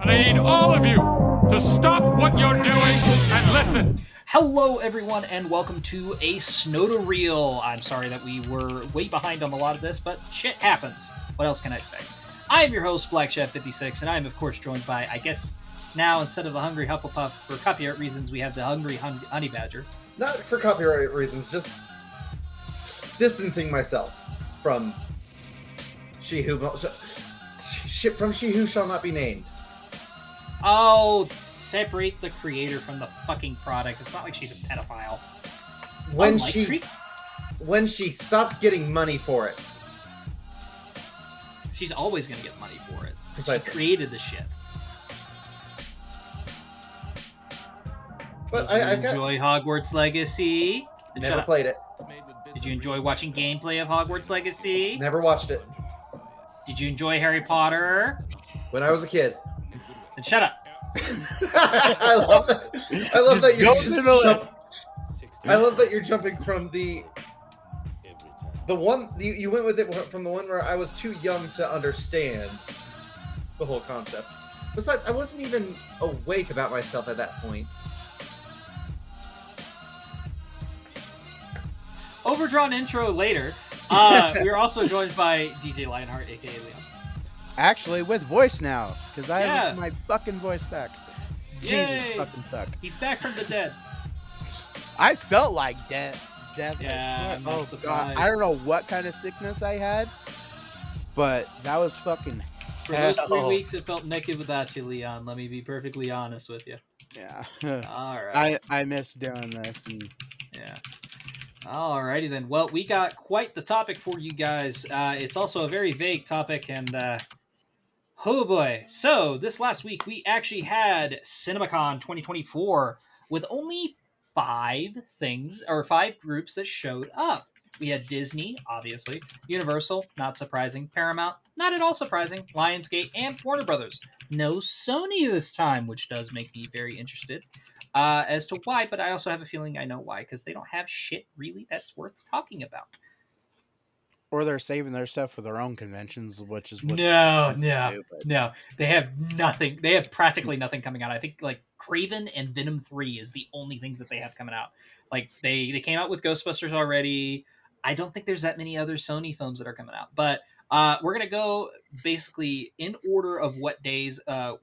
I need all of you to stop what you're doing and listen. Hello, everyone, and welcome to a Snodareel. I'm sorry that we were way behind on a lot of this, but shit happens. What else can I say? I am your host, Black Chef 56, and I am, of course, joined by, I guess, now instead of the Hungry Hufflepuff for copyright reasons, we have the Hungry HoneyBadger. Not for copyright reasons, just distancing myself from she who shall not be named. Oh, separate the creator from the fucking product. It's not like she's a pedophile. When she stops getting money for it. She's always going to get money for it. Precisely. She created the shit. But Did you enjoy Hogwarts Legacy? Never played it. Did you enjoy watching gameplay of Hogwarts Legacy? Never watched it. Did you enjoy Harry Potter? When I was a kid. Then shut up. I love that. I love that you're jumping from the one you went with it from the one where I was too young to understand the whole concept. Besides, I wasn't even awake about myself at that point. Overdrawn intro later. We're also joined by DJLionheart, aka Leon. Actually, with voice now, because I Yeah. have my fucking voice back. Yay. Jesus fucking stuck. He's back from the dead. I felt like death. Yeah, I'm not Oh surprised. god, I don't know what kind of sickness I had, but that was fucking. For those 3 hell. weeks, it felt naked without you, Leon. Let me be perfectly honest with you. Yeah. All right. I miss doing this. And Yeah. Alrighty then. Well, we got quite the topic for you guys. It's also a very vague topic, and oh boy. So this last week we actually had Cinemacon 2024 with only 5 groups that showed up. We had Disney, obviously, Universal, not surprising, Paramount, not at all surprising, Lionsgate, and Warner Brothers. No Sony this time, which does make me very interested as to why, but I also have a feeling I know why, because they don't have shit really that's worth talking about. or they're saving their stuff for their own conventions, which is what No. They have nothing. They have practically nothing coming out. I think like Kraven and Venom 3 is the only things that they have coming out. Like they came out with Ghostbusters already. I don't think there's that many other Sony films that are coming out, but we're gonna go basically in order of what days,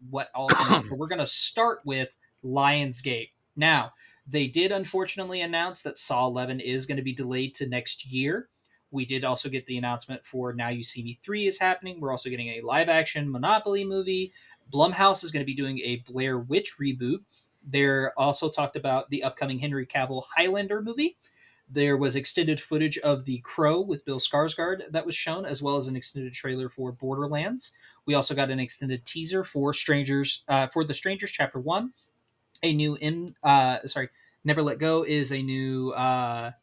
what all. So we're gonna start with Lionsgate. Now, they did unfortunately announce that Saw 11 is going to be delayed to next year. We did also get the announcement for Now You See Me 3 is happening. We're also getting a live-action Monopoly movie. Blumhouse is going to be doing a Blair Witch reboot. They're also talked about the upcoming Henry Cavill Highlander movie. There was extended footage of The Crow with Bill Skarsgård that was shown, as well as an extended trailer for Borderlands. We also got an extended teaser for The Strangers Chapter 1. A new Never Let Go is a new horror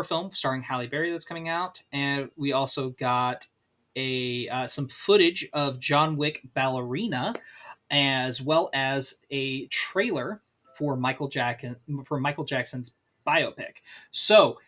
film starring Halle Berry that's coming out, and we also got some footage of John Wick Ballerina, as well as a trailer for Michael Jackson's biopic. So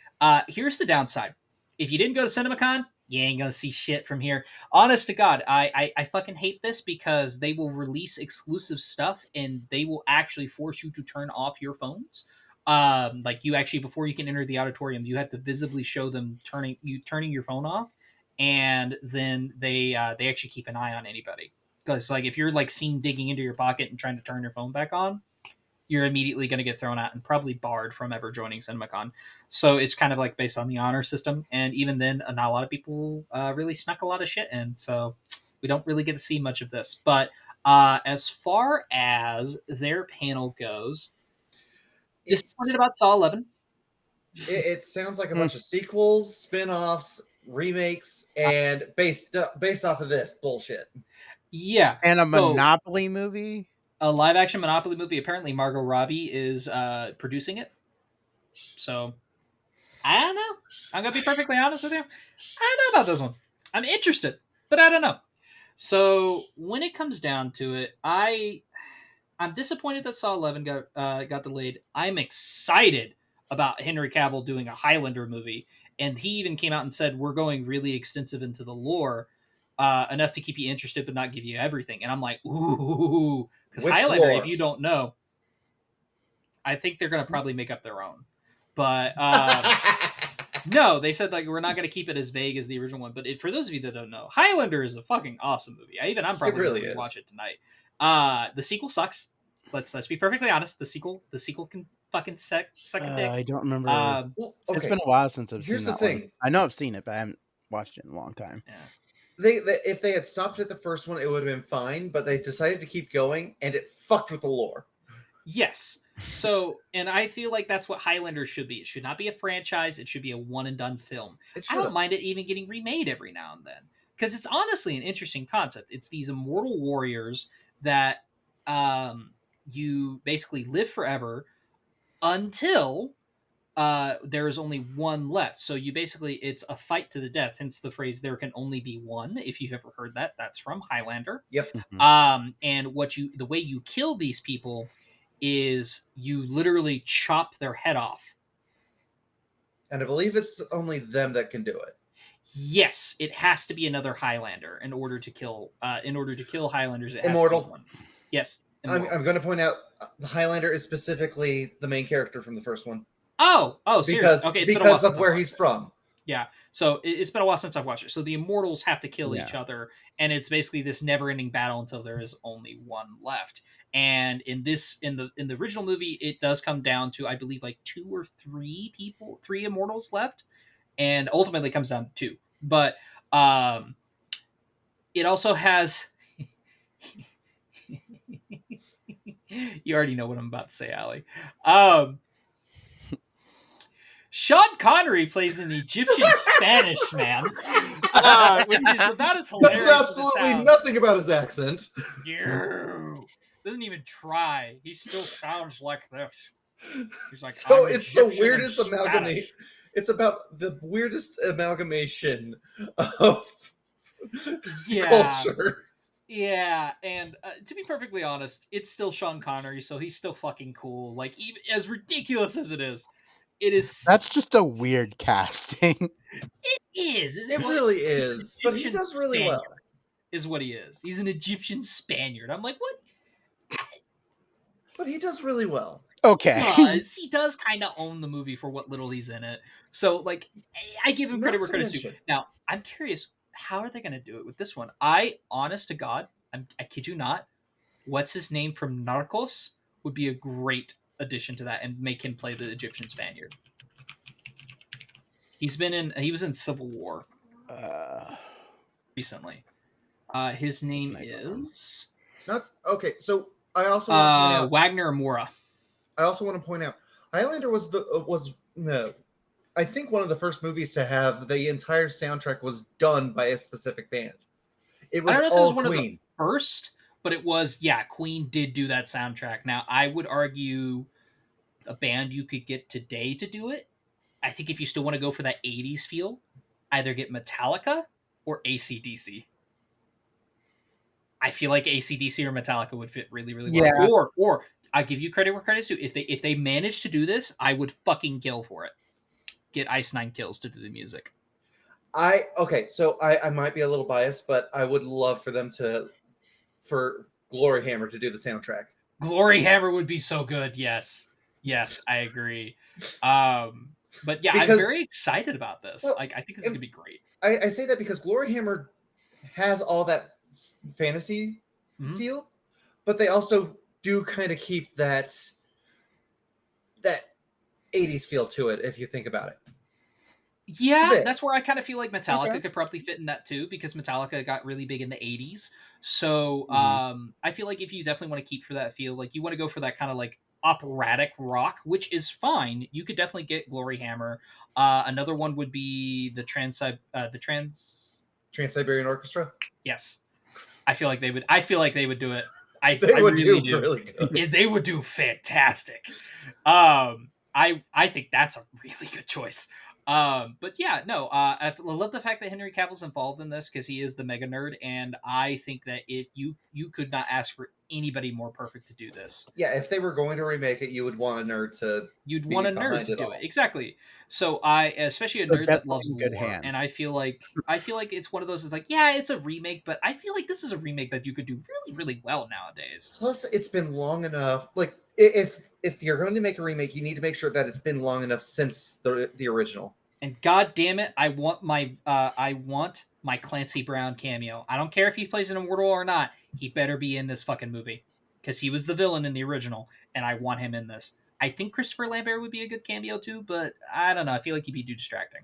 here's the downside: if you didn't go to CinemaCon, you ain't gonna see shit from here. Honest to God, I fucking hate this because they will release exclusive stuff and they will actually force you to turn off your phones. Like you actually, before you can enter the auditorium, you have to visibly show them turning your phone off, and then they actually keep an eye on anybody. Because like if you're like seen digging into your pocket and trying to turn your phone back on, you're immediately going to get thrown out and probably barred from ever joining CinemaCon. So it's kind of like based on the honor system. And even then, not a lot of people really snuck a lot of shit in. So we don't really get to see much of this. But as far as their panel goes, disappointed about Saw 11. It sounds like a bunch of sequels, spin-offs, remakes, and based off of this bullshit. Yeah. and a Monopoly movie. A live-action Monopoly movie. Apparently, Margot Robbie is producing it. So, I don't know. I'm going to be perfectly honest with you. I don't know about this one. I'm interested, but I don't know. So, when it comes down to it, I'm disappointed that Saw 11 got delayed. I'm excited about Henry Cavill doing a Highlander movie, and he even came out and said, we're going really extensive into the lore. enough to keep you interested but not give you everything. And I'm like, ooh, because Which Highlander, lore? if you don't know, I think they're gonna probably make up their own. But no, they said like we're not gonna keep it as vague as the original one. But for those of you that don't know, Highlander is a fucking awesome movie. I'm probably really gonna watch is. it tonight. The sequel sucks. Let's be perfectly honest. The sequel can fucking suck a dick. I don't remember. Well, It's okay. been a while since I've Here's seen the that thing. one. I know I've seen it, but I haven't watched it in a long time. Yeah. They if they had stopped at the first one, it would have been fine. But they decided to keep going, and it fucked with the lore. Yes. So, and I feel like that's what Highlander should be. It should not be a franchise. It should be a one and done film. I don't mind it even getting remade every now and then because it's honestly an interesting concept. It's these immortal warriors that you basically live forever until there is only one left. So you basically, it's a fight to the death. Hence the phrase "there can only be one." If you've ever heard that, that's from Highlander. Yep. And the way you kill these people is you literally chop their head off. And I believe it's only them that can do it. Yes, it has to be another Highlander in order to kill. In order to kill Highlanders, it has Immortal. to be one. Yes, I'm going to point out the Highlander is specifically the main character from the first one. Oh, seriously? Okay, because of where he's from. Yeah, so it's been a while since I've watched it. So the immortals have to kill each other, and it's basically this never-ending battle until there is only one left. And in the original movie, it does come down to, I believe, like 2 or 3 immortals left, and ultimately it comes down to 2. But it also has. You already know what I'm about to say, Allie. Sean Connery plays an Egyptian Spanish man, which is about as hilarious. That's absolutely nothing about his accent. Doesn't even try. He still sounds like this. He's like, so it's the weirdest amalgamation. It's about the weirdest amalgamation of cultures. Yeah, and to be perfectly honest, it's still Sean Connery, so he's still fucking cool. Like, even as ridiculous as it is. That's just a weird casting. It is. It really is. But he does really well. Is what he is. He's an Egyptian Spaniard. I'm like, what? But he does really well. Okay. He does kind of own the movie for what little he's in it. So, like, I give him credit where credit's due. Now, I'm curious, how are they going to do it with this one? Honest to God, I kid you not, what's his name from Narcos would be a great addition to that and make him play the Egyptian Spaniard. He was in Civil War recently. His name is so I also want to point out, Wagner Moura. I also want to point out Highlander was I think one of the first movies to have the entire soundtrack was done by a specific band. It was all Queen. One of the first, but it was, Queen did do that soundtrack. Now, I would argue a band you could get today to do it. I think if you still want to go for that 80s feel, either get Metallica or AC/DC. I feel like AC/DC or Metallica would fit really, really well. Yeah. Or I give you credit where credit's due. If they manage to do this, I would fucking kill for it. Get Ice Nine Kills to do the music. So I might be a little biased, but I would love for Glory Hammer to do the soundtrack. Glory Hammer would be so good. Yes, I agree. But yeah, I'm very excited about this. Well, I think this is gonna be great. I say that because Glory Hammer has all that fantasy feel, but they also do kind of keep that 80s feel to it, if you think about it. Yeah, that's where I kind of feel like Metallica could probably fit in that too, because Metallica got really big in the 80s. So I feel like if you definitely want to keep for that feel, like you want to go for that kind of like operatic rock, which is fine, you could definitely get Glory Hammer. Another one would be the Trans-Siberian Orchestra. Yes, I feel like they would do it. I would really do really good. They would do fantastic. I think that's a really good choice. But yeah, no, I love the fact that Henry Cavill's involved in this because he is the mega nerd, and I think that if you could not ask for anybody more perfect to do this. Yeah, if they were going to remake it, you would want a nerd to You'd want be a nerd behind to it do it all. exactly. So especially a So nerd that definitely loves in good lore, and hands. I feel like it's one of those. It's like, yeah, it's a remake, but I feel like this is a remake that you could do really, really well nowadays. Plus, it's been long enough. Like, if you're going to make a remake, you need to make sure that it's been long enough since the original. And god damn it, I want my Clancy Brown cameo. I don't care if he plays an immortal or not. He better be in this fucking movie because he was the villain in the original, and I want him in this. I think Christopher Lambert would be a good cameo too, but I don't know. I feel like he'd be too distracting.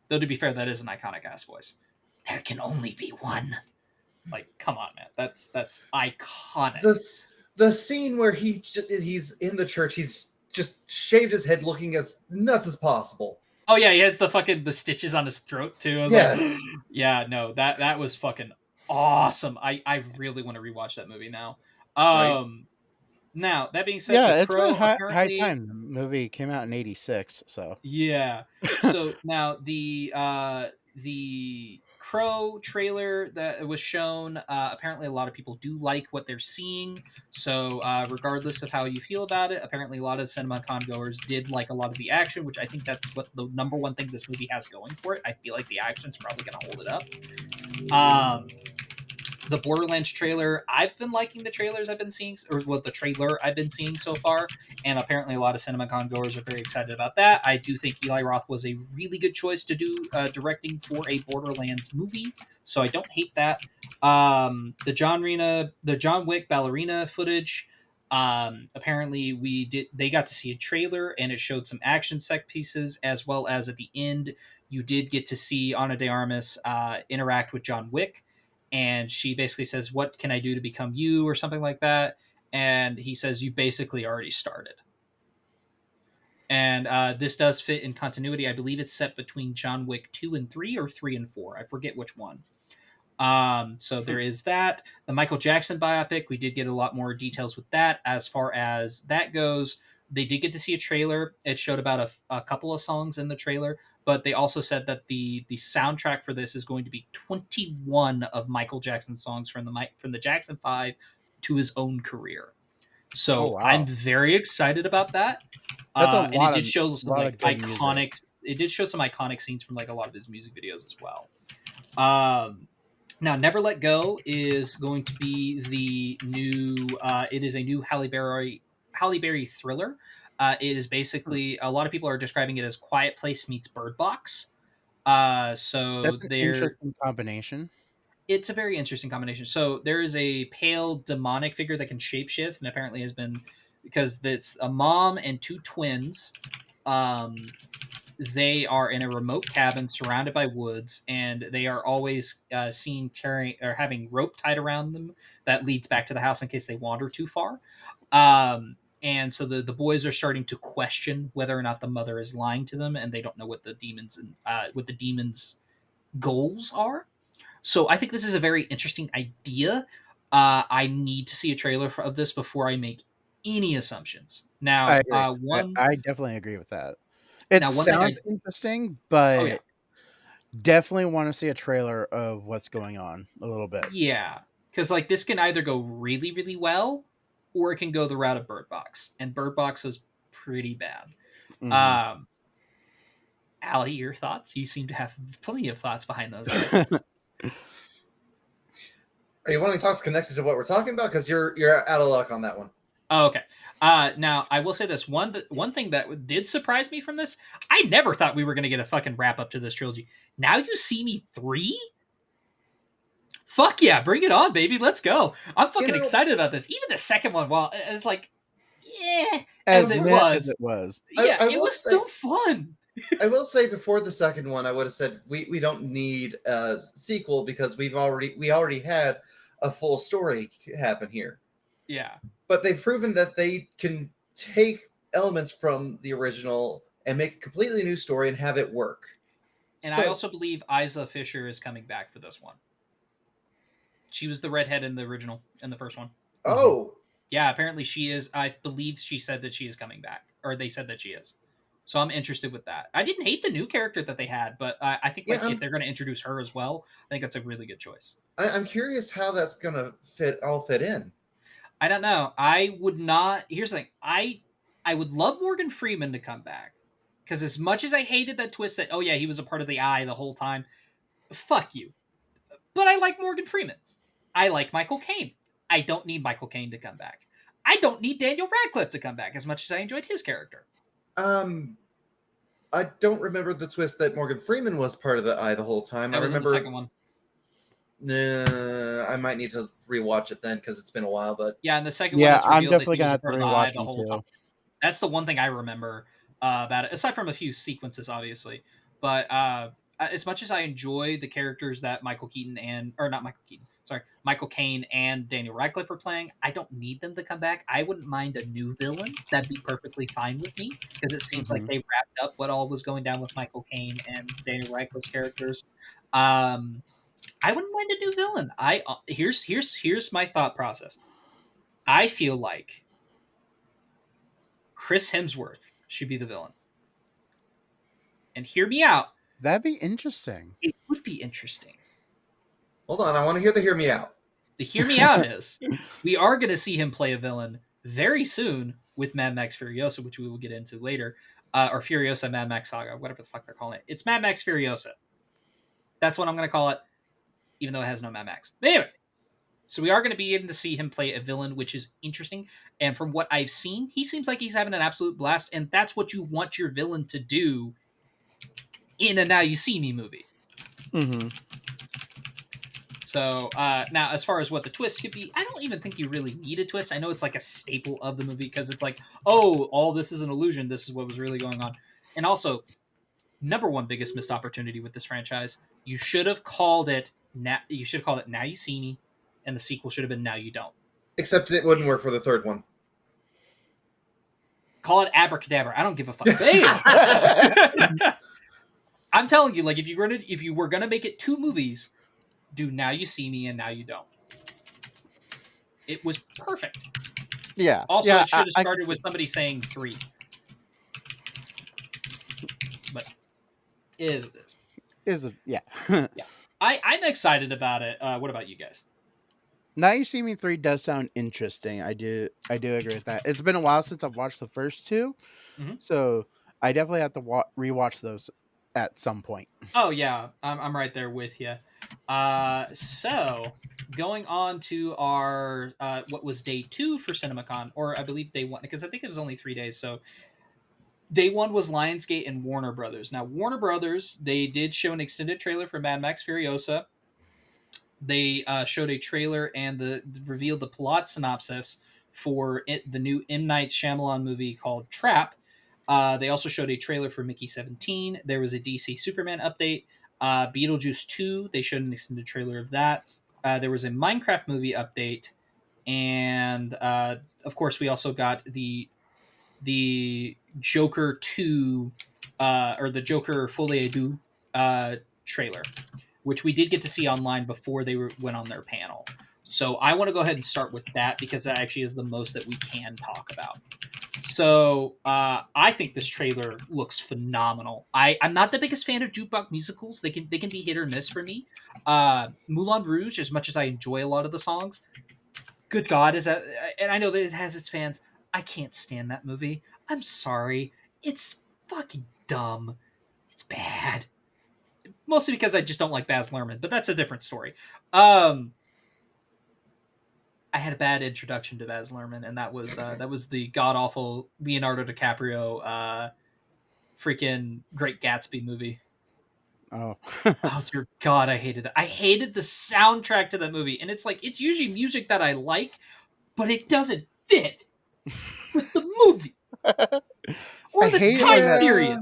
Though to be fair, that is an iconic ass voice. There can only be one. Like, come on, man. That's iconic. The scene where he's in the church, he's just shaved his head, looking as nuts as possible. Oh yeah, he has the stitches on his throat too. I was Yes. like, yeah, no, that was fucking awesome. I really want to rewatch that movie now. Right. Now that being said, Yeah, the it's been Crow high apparently time. The movie came out in '86, so yeah. So now the Crow trailer that was shown, apparently a lot of people do like what they're seeing. So regardless of how you feel about it, apparently a lot of Cinemacon goers did like a lot of the action, which I think that's what the number one thing this movie has going for it. I feel like the action's probably going to hold it up. The Borderlands trailer, I've been liking the trailers I've been seeing, or what the trailer I've been seeing so far, and apparently a lot of Cinemacon goers are very excited about that. I do think Eli Roth was a really good choice to do directing for a Borderlands movie, so I don't hate that. The John Wick ballerina footage. Apparently they got to see a trailer and it showed some action set pieces, as well as at the end you did get to see Ana de Armas interact with John Wick, and she basically says, "What can I do to become you?" or something like that. And he says, "You basically already started." And this does fit in continuity. I believe it's set between John Wick 2 and 3 or 3 and 4. I forget which one. So there is that. The Michael Jackson biopic, we did get a lot more details with that. As far as that goes, they did get to see a trailer. It showed about a couple of songs in the trailer, but they also said that the soundtrack for this is going to be 21 of Michael Jackson's songs from the Jackson 5 to his own career. oh So wow, I'm very excited about that. that's a And it lot did of show some lot like of good music. iconic. It did show some iconic scenes from like a lot of his music videos as well. Now, Never Let Go is going to be the new. It is a new Halle Berry thriller. It is basically a lot of people are describing it as Quiet Place meets Bird Box. So That's an there, interesting combination. it's a very interesting combination. So there is a pale demonic figure that can shapeshift, and apparently has been because it's a mom and two twins. They are in a remote cabin surrounded by woods, and they are always seen carrying or having rope tied around them that leads back to the house in case they wander too far. And so the boys are starting to question whether or not the mother is lying to them, and they don't know what the demons goals are. So I think this is a very interesting idea. I need to see a trailer of this before I make any assumptions. I Now, agree. I definitely agree with that. It one thing sounds interesting, oh yeah, but definitely want to see a trailer of what's going on a little bit. yeah, because like this can either go really, really well, or it can go the route of Bird Box, and Bird Box was pretty bad. Mhm. Um, Allie, your thoughts? You seem to have plenty of thoughts behind those guys. Are you wanting thoughts connected to what we're talking about? Because you're out of luck on that one. Oh, okay. Now I will say this one thing that did surprise me from this. I never thought we were going to get a fucking wrap up to this trilogy. Now You See Me 3. Fuck yeah, bring it on, baby. Let's go. I'm fucking excited about this. Even the second one, well, it was like, yeah, as it Meh as was. it was. Yeah, I it will was say- still fun. I will say before the second one, I would have said we don't need a sequel because we already had a full story happen here. Yeah. But they've proven that they can take elements from the original and make a completely new story and have it work. And I also believe Isla Fisher is coming back for this one. She was the redhead in the original, in the first one. Oh, Yeah, apparently she is. I believe she said that she is coming back, or they said that she is. So I'm interested with that. I didn't hate the new character that they had, but I think like if they're going to introduce her as well, I think that's a really good choice. I'm curious how that's gonna fit in. I don't know. I would not. Here's the thing. I would love Morgan Freeman to come back, because as much as I hated that twist that oh yeah he was a part of the Eye the whole time, fuck you. But I like Morgan Freeman. I like Michael Caine. I don't need Michael Caine to come back. I don't need Daniel Radcliffe to come back as much as I enjoyed his character. I don't remember the twist that Morgan Freeman was part of the Eye the whole time. That was remember in the second one. I might need to rewatch it then because it's been a while. But yeah, in the second one, it's I'm revealed definitely that he was gonna have a to part of the rewatch Eye the whole too. time. That's the one thing I remember about it, aside from a few sequences, obviously. But as much as I enjoy the characters that Michael Caine and Daniel Radcliffe are playing, I don't need them to come back. I wouldn't mind a new villain. That'd be perfectly fine with me, because it seems like they wrapped up what all was going down with Michael Caine and Daniel Radcliffe's characters. I wouldn't mind a new villain. Here's my thought process. I feel like Chris Hemsworth should be the villain. And hear me out. That'd be interesting. It would be interesting. Hold on, I want to hear the hear me out. The hear me out is we are going to see him play a villain very soon with Mad Max Furiosa, which we will get into later. Or Furiosa Mad Max Saga, whatever the fuck they're calling it. It's Mad Max Furiosa. That's what I'm going to call it, even though it has no Mad Max. But anyway, so we are going to be able to see him play a villain, which is interesting. And from what I've seen, he seems like he's having an absolute blast. And that's what you want your villain to do in a Now You See Me movie. Mm-hmm. So now, as far as what the twist could be, I don't even think you really need a twist. I know it's like a staple of the movie because it's like, oh, all this is an illusion. This is what was really going on. And also, number one biggest missed opportunity with this franchise, you should have called it Now You See Me, and the sequel should have been Now You Don't. Except it wouldn't work for the third one. Call it Abracadabra. I don't give a fuck. I'm telling you, like if you were gonna make it two movies, do Now You See Me and Now You Don't. It was perfect. Yeah. Also, yeah, it should have started with somebody saying 3. But it is what it is. Yeah. Yeah. I'm excited about it. What about you guys? Now You See Me 3 does sound interesting. I do agree with that. It's been a while since I've watched the first two, so I definitely have to rewatch those at some point. Oh yeah, I'm right there with you. So going on to our what was day 2 for Cinemacon, or I believe day 1, because I think it was only 3 days. So day 1 was Lionsgate and Warner Brothers. Now Warner Brothers, they did show an extended trailer for Mad Max Furiosa. They showed a trailer and revealed the plot synopsis for the new M. Night Shyamalan movie called Trap. They also showed a trailer for Mickey 17. There was a DC Superman update. Beetlejuice 2, they showed an extended trailer of that. There was a Minecraft movie update. And, of course, we also got the Joker 2, or the Joker Folie à Deux trailer, which we did get to see online before they went on their panel. So I want to go ahead and start with that because that actually is the most that we can talk about. So I think this trailer looks phenomenal. I'm not the biggest fan of jukebox musicals. They can be hit or miss for me. Moulin Rouge, as much as I enjoy a lot of the songs, good God, and I know that it has its fans. I can't stand that movie. I'm sorry. It's fucking dumb. It's bad. Mostly because I just don't like Baz Luhrmann, but that's a different story. I had a bad introduction to Baz Luhrmann, and that was the god awful Leonardo DiCaprio freaking Great Gatsby movie. Oh. Oh dear God, I hated that. I hated the soundtrack to that movie, and it's like it's usually music that I like, but it doesn't fit with the movie or the time period.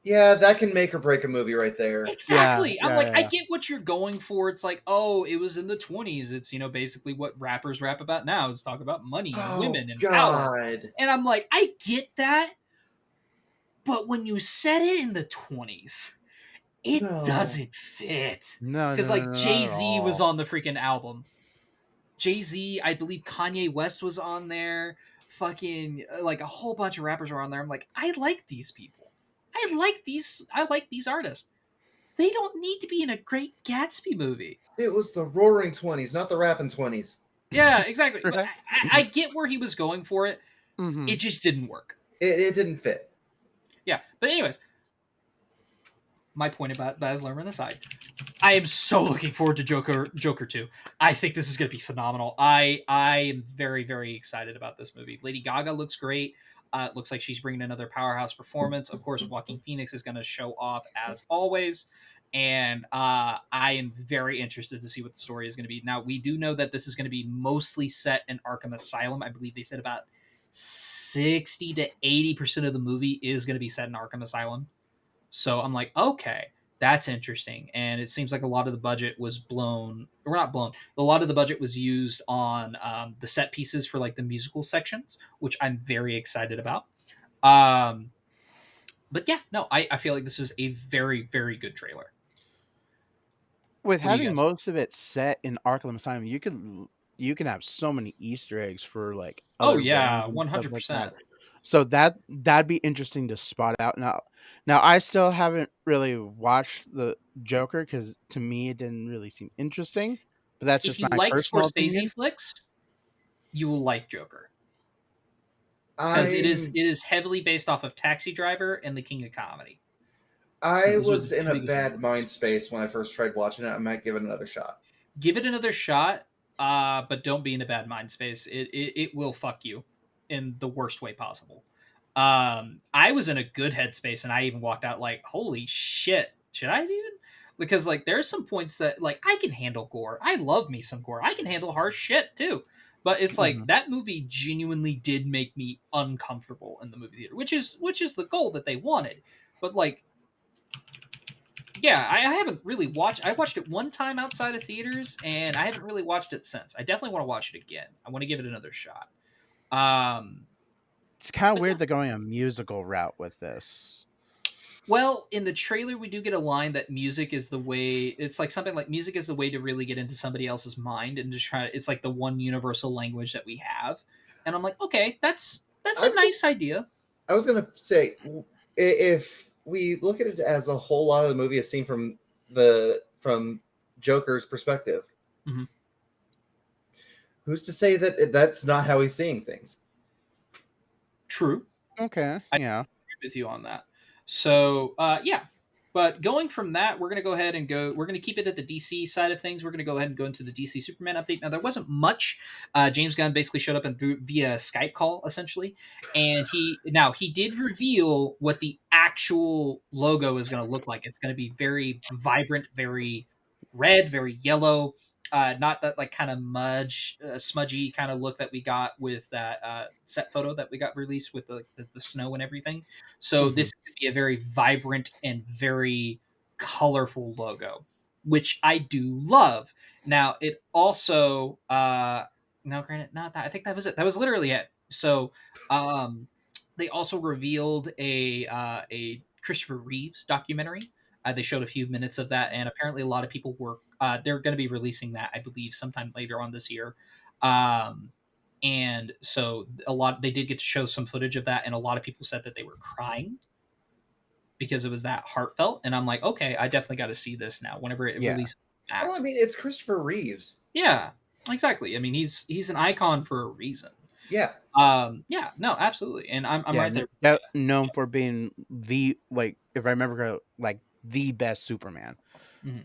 Yeah, that can make or break a movie right there. Exactly. I'm like, I get what you're going for. It's like, oh, it was in the 20s. It's, basically what rappers rap about now is talk about money and women and power. And I'm like, I get that. But when you said it in the 20s, it doesn't fit. No, because Jay-Z was on the freaking album. Jay-Z, I believe Kanye West was on there. Fucking, like a whole bunch of rappers were on there. I'm like, I like these people. like these artists. They don't need to be in a Great Gatsby movie. It was the roaring 20s, not the rapping 20s. Yeah, exactly. Right. I get where he was going for it. Mhm. It just didn't work. It didn't fit. Yeah, but anyways, my point about Baz Luhrmann aside, I am so looking forward to Joker 2. I think this is going to be phenomenal. I am very, very excited about this movie. Lady Gaga looks great. It looks like she's bringing another powerhouse performance. Of course, Joaquin Phoenix is going to show off as always. And I am very interested to see what the story is going to be. Now, we do know that this is going to be mostly set in Arkham Asylum. I believe they said about 60 to 80% of the movie is going to be set in Arkham Asylum. So I'm like, okay, that's interesting. And it seems like a lot of the budget was blown, or not blown. A lot of the budget was used on the set pieces for like the musical sections, which I'm very excited about. But yeah, no, I feel like this was a very, very good trailer. With What do you having guys most of it set in Arkham Asylum, you can have so many Easter eggs for like Oh other yeah, villains and stuff like 100%. that. So that'd be interesting to spot out. Now I still haven't really watched the Joker because to me it didn't really seem interesting. But that's If just you my like personal Scorsese opinion. flicks, you will like Joker. Because it is heavily based off of Taxi Driver and The King of Comedy. I Those are was the in two a biggest bad influences. mind space when I first tried watching it. I might give it another shot. Give it another shot, but don't be in a bad mind space. It will fuck you in the worst way possible. I was in a good headspace, and I even walked out like, holy shit, should I even? Because like there's some points that like I can handle gore. I love me some gore. I can handle harsh shit too. But it's like Mhm. that movie genuinely did make me uncomfortable in the movie theater, which is the goal that they wanted. But like, yeah, I haven't really watched. I watched it one time outside of theaters, and I haven't really watched it since. I definitely want to watch it again. I want to give it another shot. It's kind of But yeah. weird they're going a musical route with this. Well, in the trailer, we do get a line that music is the way. It's like something like music is the way to really get into somebody else's mind and just try. It's like the one universal language that we have. And I'm like, okay, that's a nice idea. I was gonna say, if we look at it as a whole lot of the movie is seen from Joker's perspective, Mhm. who's to say that that's not how he's seeing things? True. Okay, I yeah. agree with you on that. So, yeah. But going from that, we're going to go ahead and go. We're going to keep it at the DC side of things. We're going to go ahead and go into the DC Superman update. Now, there wasn't much. James Gunn basically showed up and via Skype call, essentially. And he did reveal what the actual logo is going to look like. It's going to be very vibrant, very red, very yellow. Not that like kind of smudgy kind of look that we got with that set photo that we got released with the snow and everything. So Mhm. this is going to be a very vibrant and very colorful logo, which I do love. Now it also no, granted, not that. I think that was it. That was literally it. So they also revealed a Christopher Reeves documentary. They showed a few minutes of that, and apparently a lot of people were they're going to be releasing that, I believe, sometime later on this year. And so they did get to show some footage of that, and a lot of people said that they were crying because it was that heartfelt. And I'm like, okay, I definitely got to see this now. Whenever it Yeah. releases, Well, I mean, it's Christopher Reeves. yeah, exactly. I mean, he's an icon for a reason. Yeah. Yeah, no, absolutely, and I'm Yeah, right there. known for being the like if I remember correctly, like the best Superman. Mhm.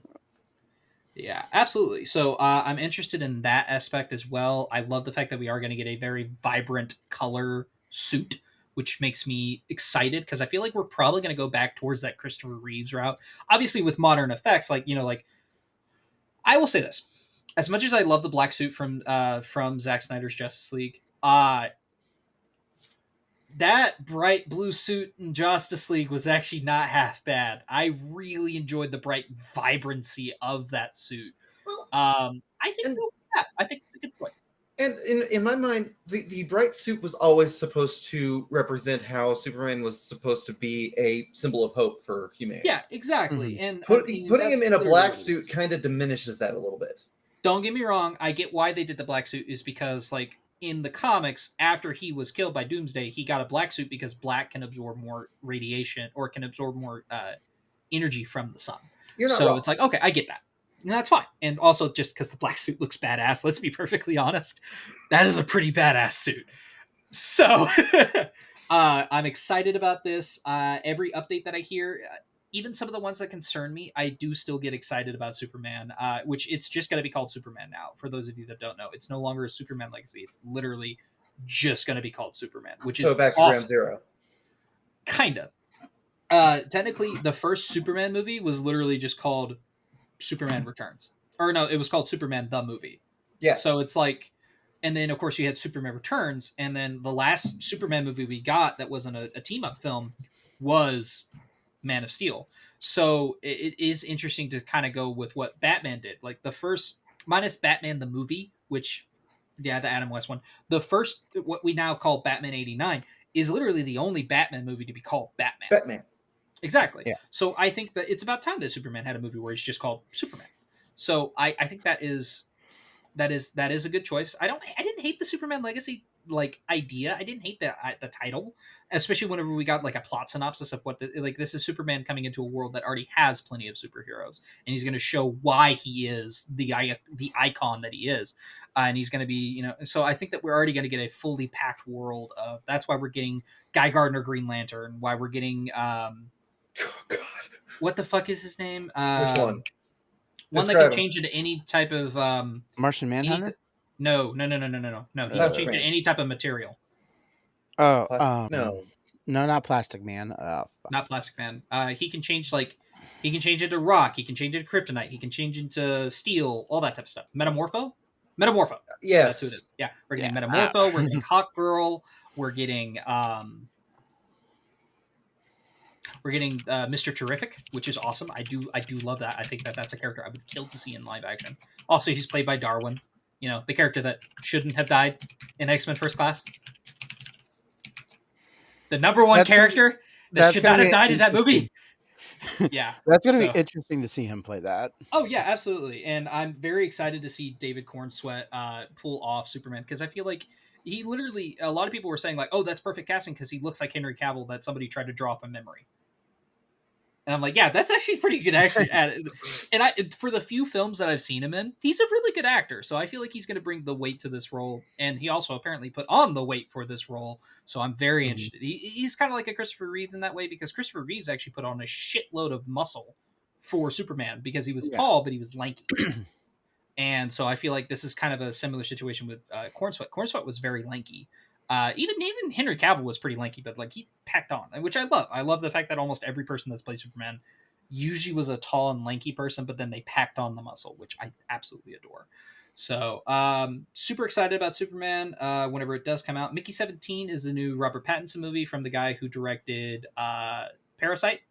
Yeah, absolutely. So I'm interested in that aspect as well. I love the fact that we are going to get a very vibrant color suit, which makes me excited because I feel like we're probably going to go back towards that Christopher Reeves route. Obviously, with modern effects, like like I will say this: as much as I love the black suit from Zack Snyder's Justice League, that bright blue suit in Justice League was actually not half bad. I really enjoyed the bright vibrancy of that suit. Well, I think and I think it's a good choice. and in my mind, the bright suit was always supposed to represent how Superman was supposed to be a symbol of hope for humanity. Yeah, exactly. Mhm. And Putting that's him in a clearly black what it suit is. kind of diminishes that a little bit. Don't get me wrong. I get why they did the black suit is because like in the comics, after he was killed by Doomsday, he got a black suit because black can absorb more radiation or can absorb more energy from the sun. You're not So wrong. it's like, okay, I get that. And that's fine. And also just because the black suit looks badass, let's be perfectly honest, that is a pretty badass suit. So I'm excited about this. Every update that I hear, even some of the ones that concern me, I do still get excited about Superman, which it's just going to be called Superman now. For those of you that don't know, it's no longer a Superman Legacy. It's literally just going to be called Superman, which So is back to awesome. Ground Zero. Kind of. Technically, the first Superman movie was literally just called Superman Returns. Or no, it was called Superman the Movie. Yeah. So it's like, and then of course you had Superman Returns, and then the last Superman movie we got that wasn't a team up film was Man of Steel. So it is interesting to kind of go with what Batman did. Like the first, minus Batman the movie, which, yeah, the Adam West one, the first, what we now call Batman 89, is literally the only Batman movie to be called Batman. Batman. Exactly. Yeah. So I think that it's about time that Superman had a movie where he's just called Superman. So I think that is a good choice. I didn't hate the Superman Legacy like idea. I didn't hate the title, especially whenever we got like a plot synopsis of what this is Superman coming into a world that already has plenty of superheroes, and he's going to show why he is the icon that he is, and he's going to be, So I think that we're already going to get a fully packed world of. That's why we're getting Guy Gardner Green Lantern. Why we're getting Oh God. what the fuck is his name? Which one? One that can change into any type of Martian Manhunter? No. He can Plastic change Man. to any type of material. Oh, no. No, not Plastic Man. Not Plastic Man. He can change into rock. He can change into kryptonite. He can change into steel. All that type of stuff. Metamorpho. Yes. That's who it is. Yeah, we're getting Yeah. Metamorpho. We're getting Hawk Girl. We're getting Mr. Terrific, which is awesome. I do love that. I think that's a character I would kill to see in live action. Also, he's played by Darwin. The character that shouldn't have died in X-Men First Class. The number one character that should not have died in that movie. Yeah. That's going to be interesting to see him play that. Oh, yeah, absolutely. And I'm very excited to see David Cornsweet pull off Superman, because I feel like he literally, a lot of people were saying like, oh, that's perfect casting because he looks like Henry Cavill that somebody tried to draw from memory. And I'm like, yeah, that's actually pretty good actor at it. And for the few films that I've seen him in, he's a really good actor. So I feel like he's going to bring the weight to this role. And he also apparently put on the weight for this role. So I'm very interested. He's kind of like a Christopher Reeve in that way, because Christopher Reeves actually put on a shitload of muscle for Superman because he was tall, but he was lanky. And so I feel like this is kind of a similar situation with Cornsweet. Cornsweet was very lanky. Even Henry Cavill was pretty lanky, but like he packed on, which I love. I love the fact that almost every person that's played Superman usually was a tall and lanky person, but then they packed on the muscle, which I absolutely adore. So super excited about Superman whenever it does come out. Mickey 17 is the new Robert Pattinson movie from the guy who directed Parasite.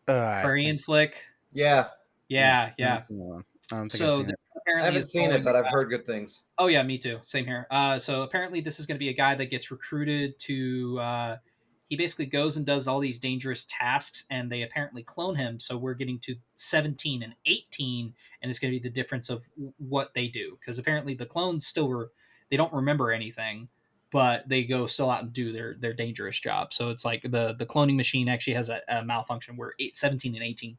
Korean flick. Yeah. Yeah. I don't think So I've seen it. I haven't seen it, but I've heard good things. Oh yeah, me too. Same here. So apparently this is going to be a guy that gets recruited to. He basically goes and does all these dangerous tasks, and they apparently clone him. So we're getting to 17 and 18, and it's going to be the difference of what they do, because apparently the clones they don't remember anything, but they go still out and do their dangerous job. So it's like the cloning machine actually has a malfunction where 17 and 18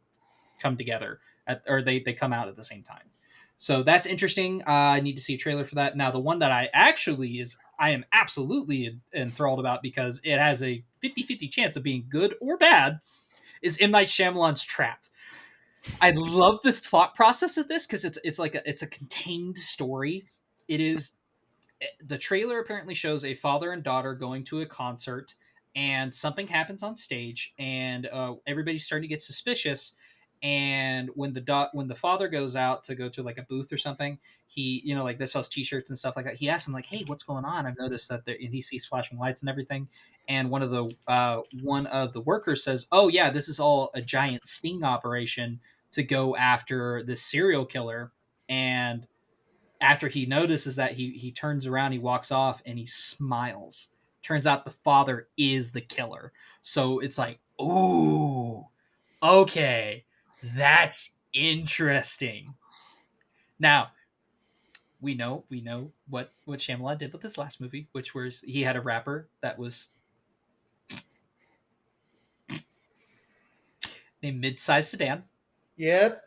come together or they come out at the same time. So that's interesting. I need to see a trailer for that. Now, the one that I am absolutely enthralled about, because it has a 50-50 chance of being good or bad, is M. Night Shyamalan's Trap. I love the thought process of this because it's a contained story. It is. The trailer apparently shows a father and daughter going to a concert, and something happens on stage, and everybody's starting to get suspicious. And when the father goes out to go to like a booth or something, he, like this sells t-shirts and stuff like that. He asks him like, "Hey, what's going on? I've noticed that and he sees flashing lights and everything." And one of the workers says, "Oh yeah, this is all a giant sting operation to go after this serial killer." And after he notices that, he turns around, he walks off, and he smiles. Turns out the father is the killer. So it's like, ooh, okay. That's interesting. Now, we know what Shyamalan did with his last movie, which was he had a rapper that was named Mid-Size Sedan. Yep.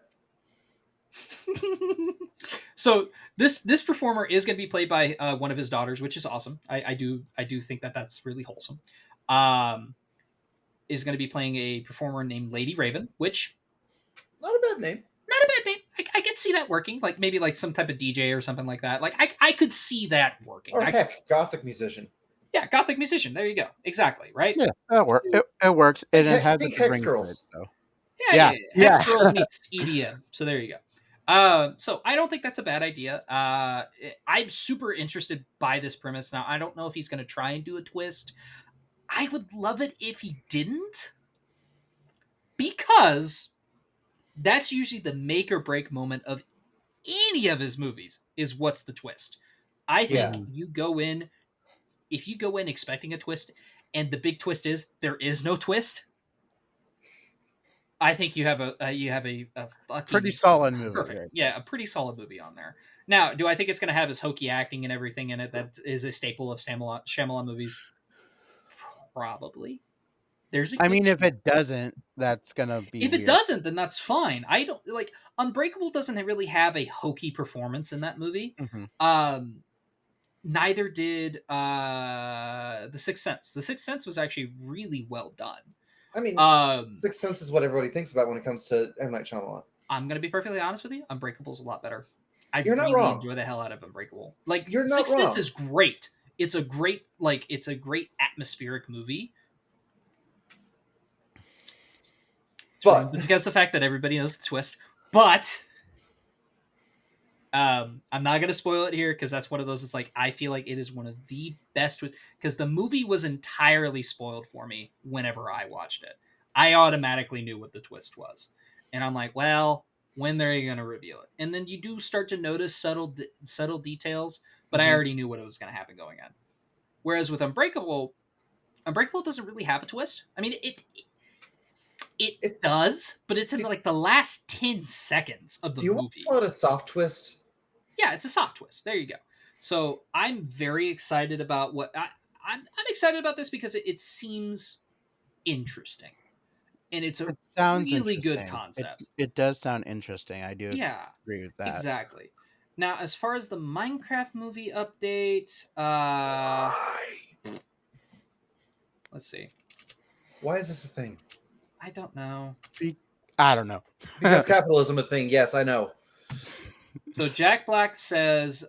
So this performer is going to be played by one of his daughters, which is awesome. I do think that that's really wholesome. Is going to be playing a performer named Lady Raven, which Not a bad name. not a bad name. I could see that working. Like maybe like some type of DJ or something like that. Like I could see that working. Or heck, gothic musician. Yeah, gothic musician. There you go. Exactly. Right. Yeah, that works. It works, and it has Think a Hex ring Girls. to it, so. Yeah. Yeah. Hex Girls meets EDM. So there you go. So I don't think that's a bad idea. I'm super interested by this premise. Now I don't know if he's going to try and do a twist. I would love it if he didn't, because that's usually the make or break moment of any of his movies. Is what's the twist? I think if you go in expecting a twist, and the big twist is there is no twist, I think you have a fucking Pretty solid movie. perfect. Right? Yeah, a pretty solid movie on there. Now, do I think it's going to have his hokey acting and everything in it that is a staple of Shyamalan movies? Probably. I mean, if it doesn't, that's gonna be. If weird. it doesn't, then that's fine. I don't like Unbreakable doesn't really have a hokey performance in that movie. Mm-hmm. Neither did The Sixth Sense. The Sixth Sense was actually really well done. I mean, Sixth Sense is what everybody thinks about when it comes to M. Night Shyamalan. I'm gonna be perfectly honest with you. Unbreakable's a lot better. You're not wrong. Enjoy the hell out of Unbreakable. Like You're not Sixth Sense wrong. is great. It's a great atmospheric movie. But because the fact that everybody knows the twist. But I'm not gonna spoil it here because that's one of those. It's like I feel like it is one of the best twists because the movie was entirely spoiled for me whenever I watched it. I automatically knew what the twist was, and I'm like, well, when are you gonna reveal it? And then you do start to notice subtle details, but I already knew what was gonna happen going on. Whereas with Unbreakable doesn't really have a twist. I mean, it does, but it's in like the last 10 seconds of the movie. Want to call it a soft twist? Yeah, it's a soft twist. There you go. So I'm very excited about I'm excited about this because it seems interesting, and it sounds really good concept. It does sound interesting. I do agree with that. Exactly. Now, as far as the Minecraft movie update, let's see. Why is this a thing? I don't know. I don't know. Because capitalism a thing. Yes, I know. So Jack Black says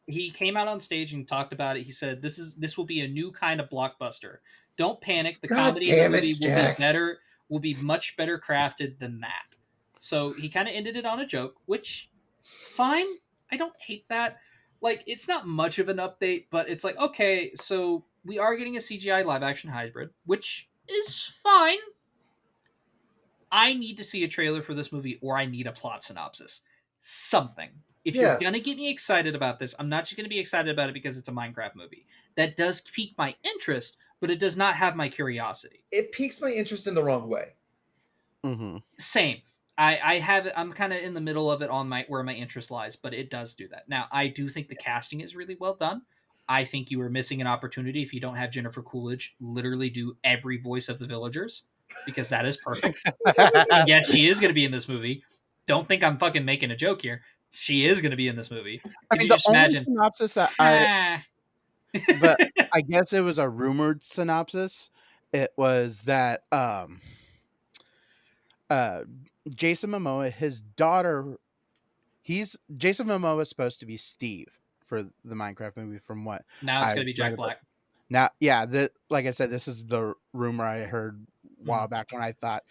he came out on stage and talked about it. He said this will be a new kind of blockbuster. Don't panic. The comedy in the movie will be better. Will be much better crafted than that. So he kind of ended it on a joke, which fine. I don't hate that. Like it's not much of an update, but it's like okay, so we are getting a CGI live action hybrid, which is fine. I need to see a trailer for this movie, or I need a plot synopsis. Something. If you're going to get me excited about this, I'm not just going to be excited about it because it's a Minecraft movie. That does pique my interest, but it does not have my curiosity. It piques my interest in the wrong way. Mm-hmm. Same. I'm kind of in the middle of it on where my interest lies, but it does do that. Now, I do think the casting is really well done. I think you are missing an opportunity if you don't have Jennifer Coolidge literally do every voice of the villagers, because that is perfect. Yes, she is going to be in this movie. Don't think I'm fucking making a joke here. She is going to be in this movie. I mean, the only synopsis that but I guess it was a rumored synopsis. It was that Jason Momoa, his daughter, Jason Momoa is supposed to be Steve for the Minecraft movie. From what now it's going to be Jack Black. Now, yeah, like I said, this is the rumor I heard a while back when I thought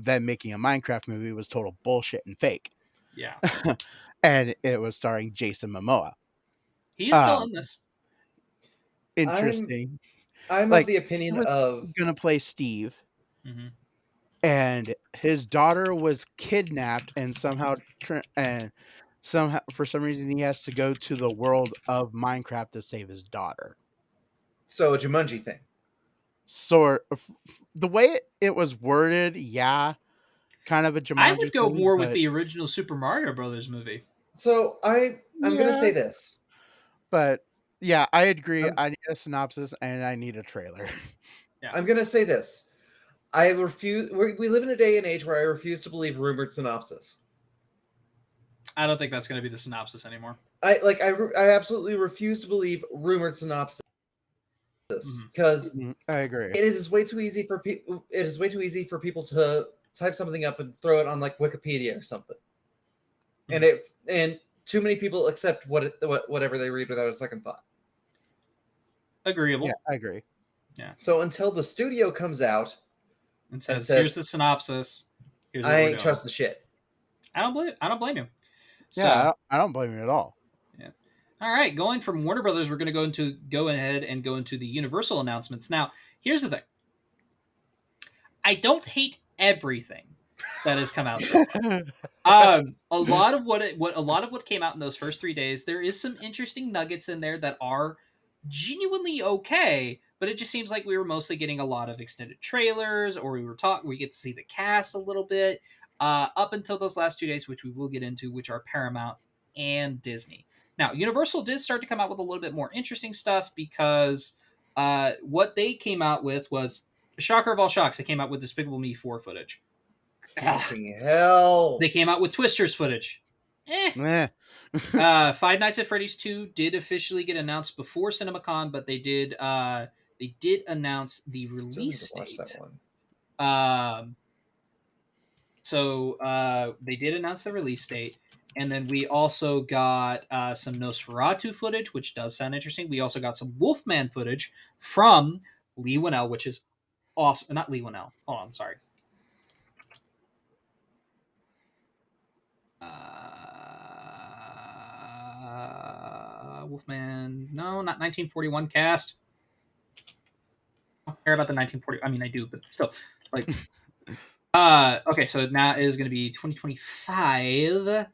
that making a Minecraft movie was total bullshit and fake. Yeah. And it was starring Jason Momoa. He is still in this. Interesting. I'm like, of the opinion of going to play Steve. Mm-hmm. And his daughter was kidnapped and somehow for some reason he has to go to the world of Minecraft to save his daughter. So a Jumanji thing. Sort of, the way it was worded, yeah, kind of a Jumanji. I would go more with the original Super Mario Brothers movie. So I'm gonna say this. But yeah, I agree. I'm, I need a synopsis and I need a trailer. Yeah. I'm gonna say this. I refuse. We live in a day and age where I refuse to believe rumored synopsis. I don't think that's going to be the synopsis anymore. I absolutely refuse to believe rumored synopsis because I agree. it is way too easy for people. It is way too easy for people to type something up and throw it on like Wikipedia or something, and too many people accept whatever they read without a second thought. Agreeable. Yeah, I agree. Yeah. So until the studio comes out And says, here's the synopsis. Here's what I we're ain't doing. trusting shit. I don't blame you. So, Yeah, I don't blame you at all. Yeah. All right, going from Warner Brothers, we're going to go ahead and go into the Universal announcements. Now, here's the thing. I don't hate everything that has come out so far. A lot of what came out in those first 3 days, there is some interesting nuggets in there that are genuinely okay, but it just seems like we were mostly getting a lot of extended trailers, or we get to see the cast a little bit up until those last 2 days, which we will get into, which are Paramount and Disney. Now, Universal did start to come out with a little bit more interesting stuff because what they came out with was, shocker of all shocks, they came out with Despicable Me 4 footage. Fucking hell. They came out with Twisters footage. Five Nights at Freddy's 2 did officially get announced before Cinemacon, but they did announce the release date. That one. So they did announce the release date, and then we also got some Nosferatu footage, which does sound interesting. We also got some Wolfman footage from Lee Winnell, which is awesome. Not Lee Winnell. Hold on, sorry. Wolfman. No, not 1941 cast. I don't care about the 1940. I mean, I do, but still, like. Okay, so now it is going to be 2025,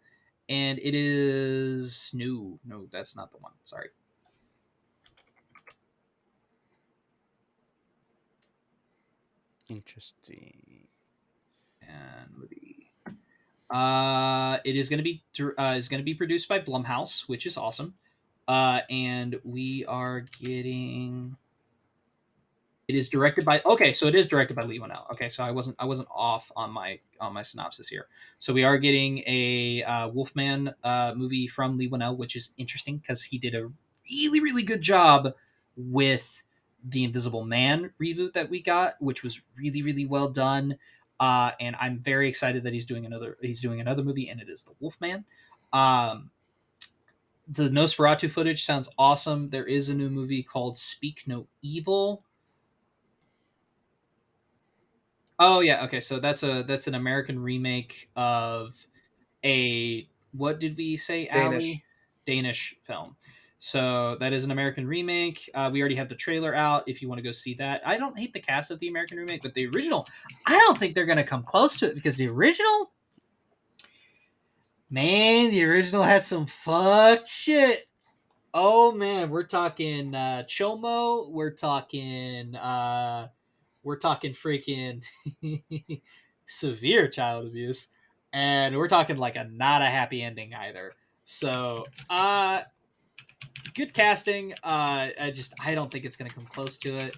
and it is no, that's not the one. Sorry. Interesting. And movie. It is going to be produced by Blumhouse, which is awesome. And we are getting. It is directed by. Okay, so it is directed by Lee Winnell. Okay, so I wasn't off on my synopsis here. So we are getting a Wolfman movie from Lee Winnell, which is interesting because he did a really good job with the Invisible Man reboot that we got, which was really well done. And I'm very excited that he's doing another movie, and it is the Wolfman. The Nosferatu footage sounds awesome. There is a new movie called Speak No Evil. Oh yeah, okay. So that's an American remake of a, what did we say, Ali? Danish film. So that is an American remake. We already have the trailer out if you want to go see that. I don't hate the cast of the American remake, but the original, I don't think they're going to come close to it because the original, man, the original has some fucked shit. Oh man, we're talking Chomo, we're talking freaking severe child abuse, and we're talking like not a happy ending either. So good casting. I don't think it's gonna come close to it.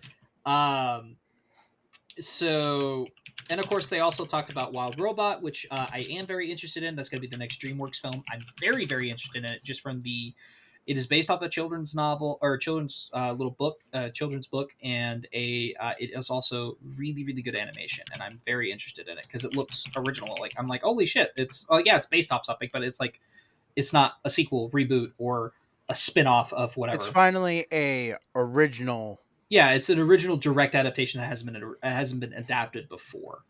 So, and of course they also talked about Wild Robot, which I am very interested in. That's going to be the next DreamWorks film. I'm very interested in it, just from it is based off a children's novel, or children's children's book, and it is also really good animation, and I'm very interested in it because it looks original. Like, I'm like, holy shit, it's it's based off something, but it's like, it's not a sequel, reboot, or a spin-off of whatever. It's finally a original. Yeah, it's an original direct adaptation that hasn't been adapted before.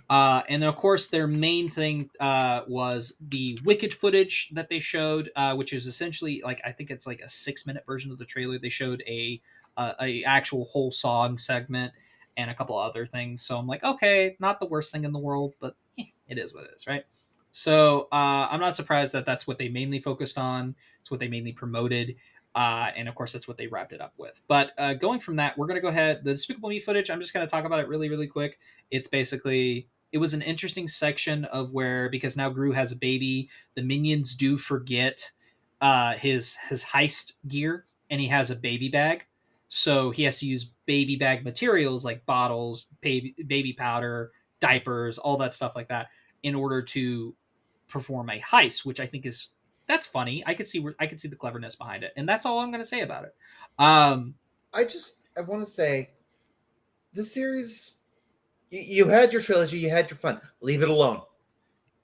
And then, of course, their main thing was the Wicked footage that they showed, which is essentially, like, I think it's like a 6-minute version of the trailer. They showed a actual whole song segment and a couple other things. So I'm like, okay, not the worst thing in the world, but it is what it is, right? So I'm not surprised that that's what they mainly focused on. It's what they mainly promoted. And of course, that's what they wrapped it up with. But going from that, we're going to go ahead. The Despicable Me footage, I'm just going to talk about it really quick. It's basically, it was an interesting section of where, because now Gru has a baby, the minions do forget his heist gear, and he has a baby bag, so he has to use baby bag materials like bottles, baby powder, diapers, all that stuff like that, in order to perform a heist, which I think is that's funny. I could see the cleverness behind it, and that's all I'm going to say about it. I want to say the series. You had your trilogy, you had your fun. Leave it alone.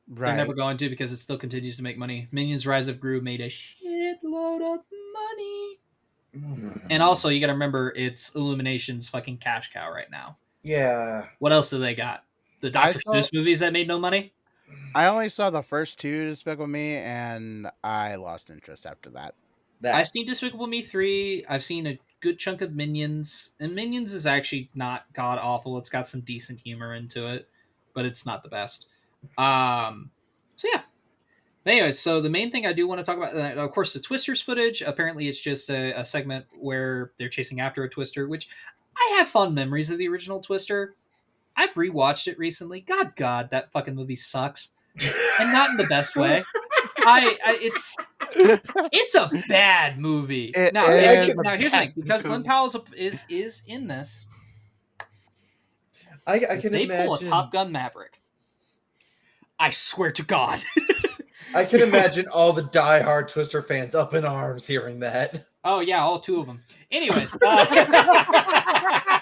Right. They're never going to, because it still continues to make money. Minions: Rise of Gru made a shitload of money. And also, you got to remember, it's Illumination's fucking cash cow right now. Yeah. What else do they got? The Dr. Seuss movies that made no money? I only saw the first two Despicable Me, and I lost interest after that. I've seen Despicable Me 3. I've seen a good chunk of Minions. And Minions is actually not god-awful. It's got some decent humor into it, but it's not the best. So, yeah. Anyways, so the main thing I do want to talk about, of course, the Twisters footage. Apparently, it's just a segment where they're chasing after a Twister, which I have fond memories of the original Twister. I've rewatched it recently. God, that fucking movie sucks, and not in the best way. It's a bad movie. Now here's the thing, because Glenn Powell is in this. I can imagine they pull a Top Gun Maverick. I swear to God. I can imagine all the diehard Twister fans up in arms hearing that. Oh yeah, all two of them. Anyways, I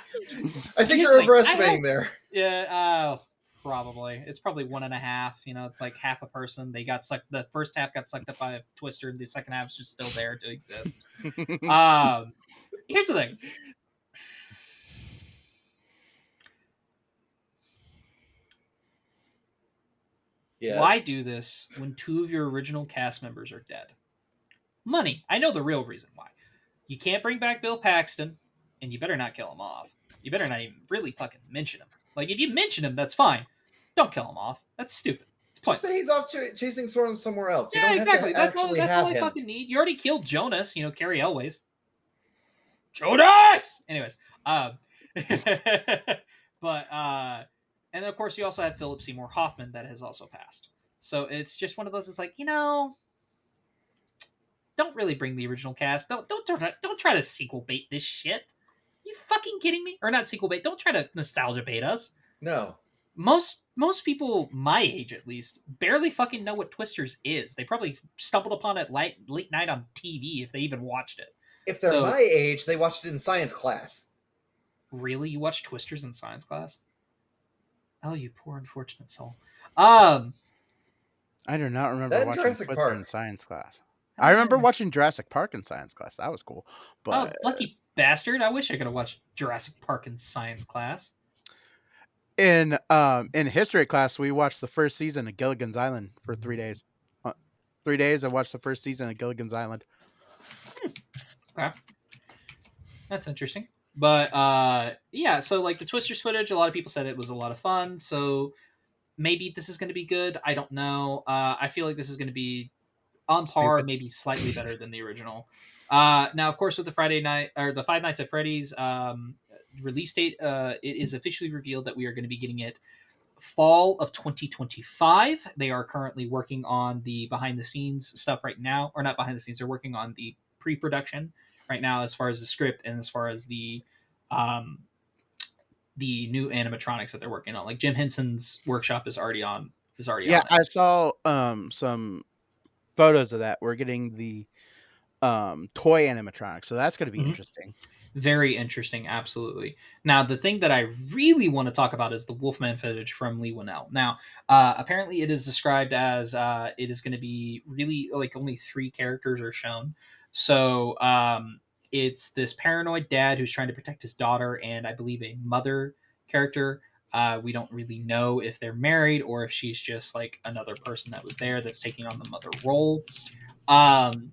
think you're overestimating there. Yeah, probably. It's probably 1.5. It's like half a person. They got sucked. The first half got sucked up by a Twister, and the second half is just still there to exist. Here's the thing. Yes. Why do this when 2 of your original cast members are dead? Money. I know the real reason why. You can't bring back Bill Paxton, and you better not kill him off. You better not even really fucking mention him. Like, if you mention him, that's fine. Don't kill him off. That's stupid. It's pointless. Just say he's off chasing storms somewhere else. Yeah, exactly. That's all I fucking need. You already killed Jonas, Carrie Elways. Jonas! Anyways, but, and of course, you also have Philip Seymour Hoffman that has also passed. So it's just one of those. It's like, don't really bring the original cast. Don't try to sequel bait this shit. You fucking kidding me? Or not sequel bait. Don't try to nostalgia bait us. No. Most people my age, at least, barely fucking know what Twisters is. They probably stumbled upon it late night on TV if they even watched it. If they're my age, they watched it in science class. Really? You watched Twisters in science class? Oh, you poor unfortunate soul. I do not remember watching Twister in science class. I remember watching Jurassic Park in science class. That was cool. But lucky bastard! I wish I could have watched Jurassic Park in science class. In history class, we watched the first season of Gilligan's Island for 3 days. 3 days, I watched the first season of Gilligan's Island. Okay, that's interesting. But yeah, so like the Twisters footage, a lot of people said it was a lot of fun. So maybe this is going to be good. I don't know. I feel like this is going to be on par, maybe slightly better than the original. Now, of course, with the Friday night or the Five Nights at Freddy's release date, it is officially revealed that we are going to be getting it fall of 2025. They are currently working on the behind the scenes stuff right now, or not behind the scenes. They're working on the pre-production right now, as far as the script and as far as the new animatronics that they're working on. Like Jim Henson's workshop is already on. Yeah, I saw some photos of that. We're getting the toy animatronics, so that's going to be interesting. Very interesting, absolutely. Now, the thing that I really want to talk about is the Wolfman footage from Lee Winnell. Now, apparently, it is described as it is going to be really like only 3 characters are shown. So it's this paranoid dad who's trying to protect his daughter, and I believe a mother character. We don't really know if they're married or if she's just like another person that was there that's taking on the mother role. And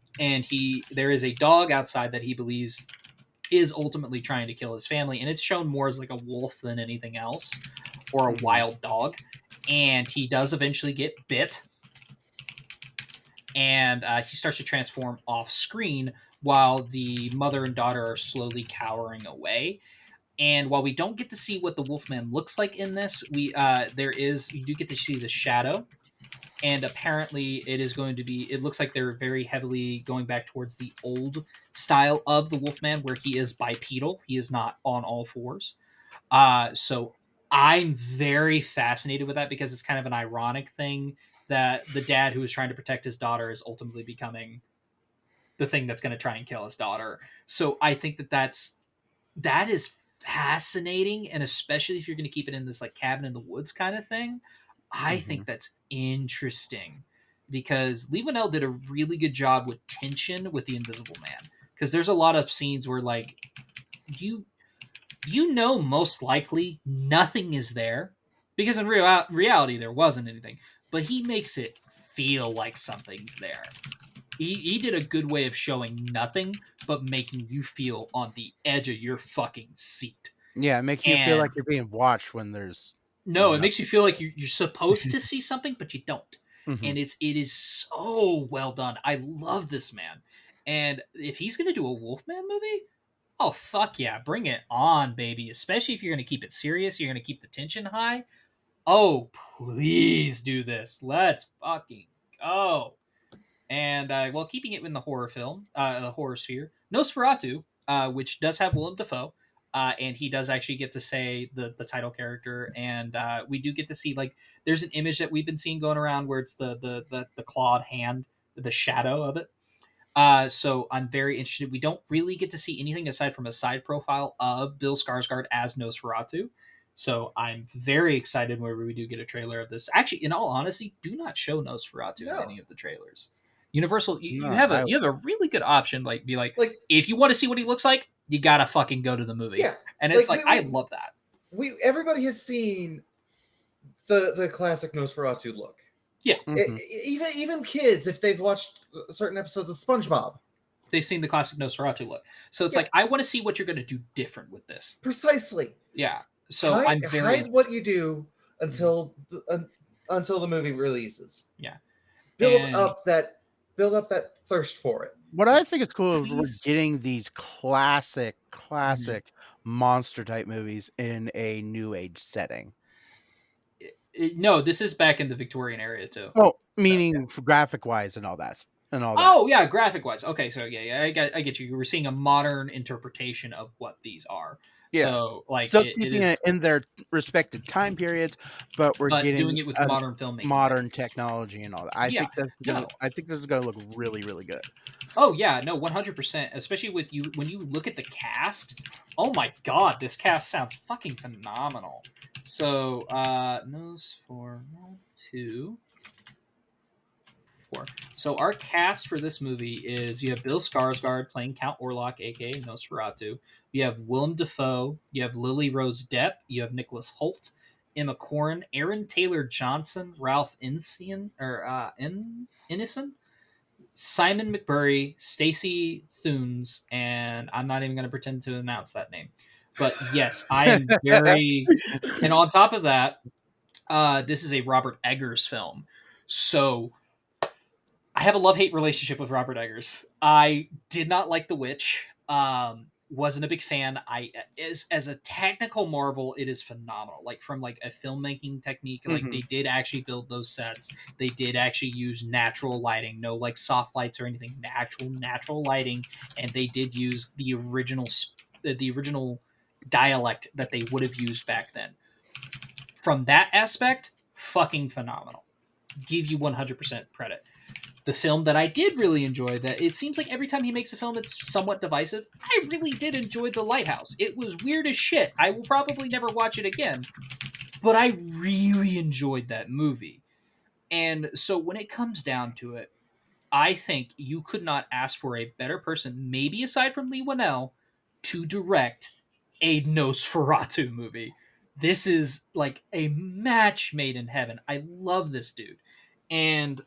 there is a dog outside that he believes is ultimately trying to kill his family, and it's shown more as like a wolf than anything else, or a wild dog. And he does eventually get bit, and he starts to transform off screen while the mother and daughter are slowly cowering away. And while we don't get to see what the Wolfman looks like in this, you do get to see the shadow And apparently it is going to be, it looks like they're very heavily going back towards the old style of the Wolfman, where he is bipedal. He is not on all fours. So I'm very fascinated with that, because it's kind of an ironic thing that the dad who is trying to protect his daughter is ultimately becoming the thing that's going to try and kill his daughter. So I think that is fascinating, and especially if you're going to keep it in this like cabin in the woods kind of thing, I think that's interesting, because Lee Winnell did a really good job with tension with the Invisible Man, because there's a lot of scenes where like you know most likely nothing is there, because in reality there wasn't anything, but he makes it feel like something's there. He did a good way of showing nothing but making you feel on the edge of your fucking seat. Yeah, it makes you feel And like you're being watched when there's no, it nothing. makes you feel like you're supposed to see something, but you don't. Mhm. And it is so well done. I love this man. And if he's gonna do a Wolfman movie, oh fuck yeah, bring it on, baby. Especially if you're gonna keep it serious, you're gonna keep the tension high. Oh, please do this. Let's fucking go. And well, keeping it in the horror film, the horror sphere, Nosferatu, which does have Willem Dafoe, and he does actually get to say the title character, and we do get to see like there's an image that we've been seeing going around where it's the clawed hand, the shadow of it. So I'm very interested. We don't really get to see anything aside from a side profile of Bill Skarsgård as Nosferatu. So I'm very excited when we do get a trailer of this. Actually, in all honesty, do not show Nosferatu in No. any of the trailers. Universal, you No, have a really good option. Like, be like, Like, if you want to see what he looks like, you gotta fucking go to the movie. yeah, And it's like, like I love that. everybody has seen the classic Nosferatu look. Yeah, Mhm. Even kids, if they've watched certain episodes of SpongeBob, they've seen the classic Nosferatu look. So it's Yeah. like I want to see what you're gonna do different with this. precisely. Yeah. So I'm very hide what you do until until the movie releases. Yeah. Build And up that thirst for it. What I think is cool is we're Please. getting these classic monster type movies in a new age setting. No, this is back in the Victorian area too. Oh, meaning graphic wise and all that and all that. Oh yeah, graphic wise. Okay, so yeah, I get you. We're seeing a modern interpretation of what these are. Yeah. So like Still it keeping is, it in their respective time periods, but we're but getting doing it with a modern filmmaking modern techniques. technology and all that. Yeah, I think this is gonna look really, really good. Oh yeah, no, 100%. Especially with you when you look at the cast. Oh my god, this cast sounds fucking phenomenal. So Nosferatu. 4. So our cast for this movie is you have Bill Skarsgård playing Count Orlok, aka Nosferatu. You have Willem Dafoe. You have Lily Rose Depp. You have Nicholas Hoult, Emma Corrin, Aaron Taylor Johnson, Ralph Ineson, Simon McBurry, Stacey Thunes, and I'm not even going to pretend to announce that name. But yes, I am very. And on top of that, this is a Robert Eggers film. So I have a love-hate relationship with Robert Eggers. I did not like The Witch. Wasn't a big fan. As a technical marvel, it is phenomenal. Like from like a filmmaking technique, like they did actually build those sets. They did actually use natural lighting, no like soft lights or anything. Natural lighting, and they did use the original dialect that they would have used back then. From that aspect, fucking phenomenal. Give you 100% credit. The film that I did really enjoy, that it seems like every time he makes a film it's somewhat divisive, I really did enjoy The Lighthouse. It was weird as shit. I will probably never watch it again, but I really enjoyed that movie. And so when it comes down to it, I think you could not ask for a better person, maybe aside from Lee Winnell, to direct a Nosferatu movie. This is like a match made in heaven. I love this dude. And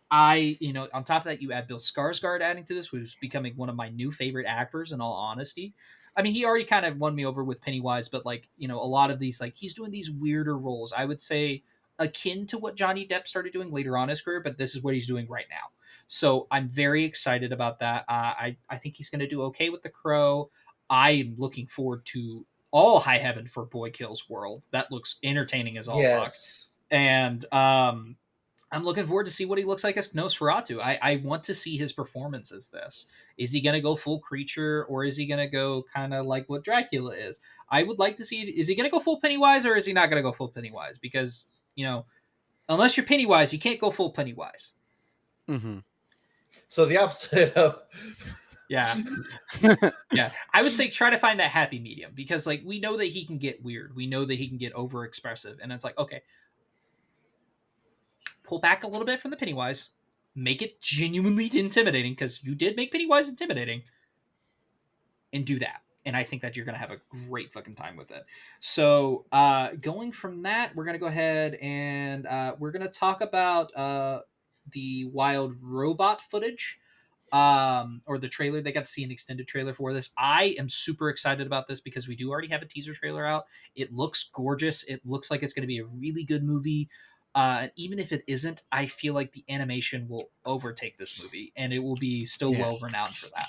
on top of that, you add Bill Skarsgård adding to this, who's becoming one of my new favorite actors. In all honesty, I mean, he already kind of won me over with Pennywise, but like a lot of these, like he's doing these weirder roles. I would say akin to what Johnny Depp started doing later on in his career, but this is what he's doing right now. So I'm very excited about that. I think he's going to do okay with The Crow. I'm looking forward to all High Heaven for Boy Kills World. That looks entertaining as all fuck. Yes. And I'm looking forward to see what he looks like as Nosferatu. I want to see his performance as this. Is he going to go full creature, or is he going to go kind of like what Dracula is? I would like to see, is he going to go full Pennywise, or is he not going to go full Pennywise? Because, unless you're Pennywise, you can't go full Pennywise. Mm-hmm. So the opposite of... Yeah. Yeah. I would say try to find that happy medium, because like we know that he can get weird. We know that he can get over expressive. And it's like, okay, pull back a little bit from the Pennywise, make it genuinely intimidating, because you did make Pennywise intimidating, and do that. And I think that you're going to have a great fucking time with it. So going from that, we're going to go ahead and we're going to talk about the wild robot footage, or the trailer. They got to see an extended trailer for this. I am super excited about this because we do already have a teaser trailer out. It looks gorgeous. It looks like it's going to be a really good movie. And even if it isn't, I feel like the animation will overtake this movie, and it will be still well renowned for that.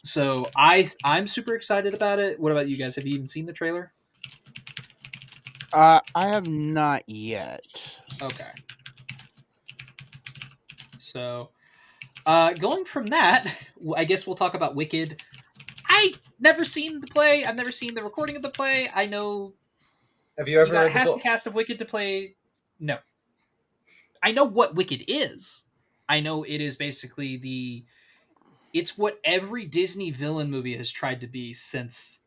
So I'm super excited about it. What about you guys? Have you even seen the trailer? I have not yet. Okay. So, going from that, I guess we'll talk about Wicked. I never seen the play. I've never seen the recording of the play. I know. Have you ever got read the half book? the cast of Wicked to play? No. I know what Wicked is. I know it is basically it's what every Disney villain movie has tried to be since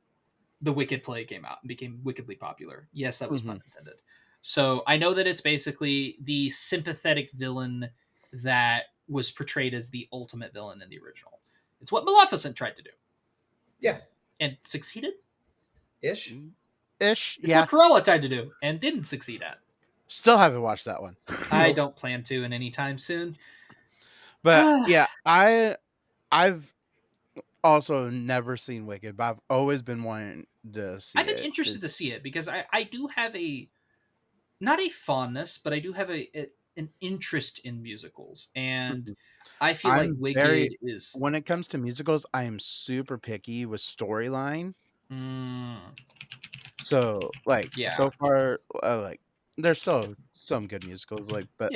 the Wicked play came out and became wickedly popular. Yes, that was pun intended. So I know that it's basically the sympathetic villain that was portrayed as the ultimate villain in the original. It's what Maleficent tried to do. Yeah. And succeeded? Ish? It's what Cruella tried to do and didn't succeed at. Still haven't watched that one. I don't plan to in any time soon. But yeah, I've also never seen Wicked, but I've always been wanting to see it. I've been interested to see it because I do have not a fondness, but I do have an interest in musicals, and I feel like Wicked is... When it comes to musicals, I am super picky with storyline. So so far, there's still some good musicals, but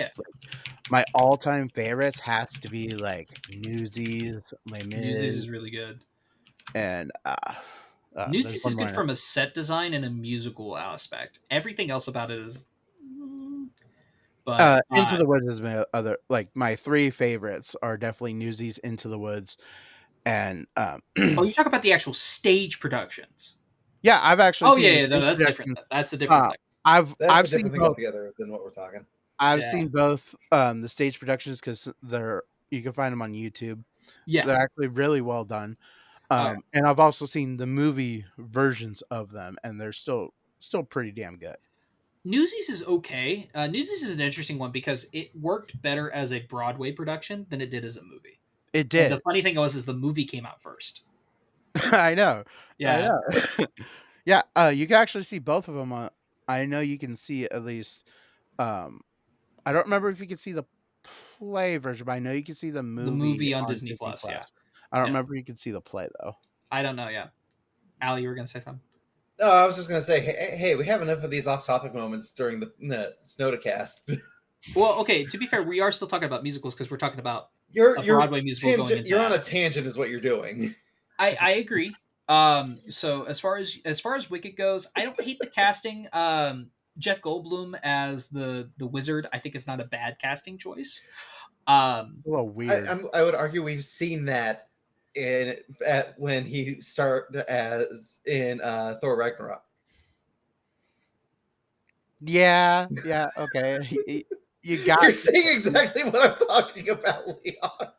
my all-time favorites has to be like Newsies. Newsies is really good, and Newsies is good from a set design and a musical aspect. Everything else about it is... But Into the Woods is my other, my three favorites are definitely Newsies, Into the Woods, and oh, you talk about the actual stage productions. Yeah, I've actually seen... no, that's different. That's a different thing. I've seen both altogether than what we're talking. I've seen both the stage productions because you can find them on YouTube. Yeah, they're actually really well done. And I've also seen the movie versions of them, and they're still pretty damn good. Newsies is okay. Newsies is an interesting one because it worked better as a Broadway production than it did as a movie. It did. And the funny thing is the movie came out first. I know. Yeah. I know. Yeah. You can actually see both of them. I know you can see at least. I don't remember if you can see the play version, but I know you can see the movie. The movie on Disney Plus. Yeah. I don't remember if you can see the play though. I don't know. Yeah. Al, you were gonna say something. No, I was just going to say, hey, we have enough of these off-topic moments during the Snodacast. Well, okay, to be fair, we are still talking about musicals because we're talking about a Broadway musical going into You're on a tangent is what you're doing. I agree. So as far as Wicked goes, I don't hate the casting. Jeff Goldblum as the wizard, I think is not a bad casting choice. It's a little weird. I would argue we've seen that when he started as in Thor Ragnarok. Yeah, okay. You're saying exactly what I'm talking about, Leon.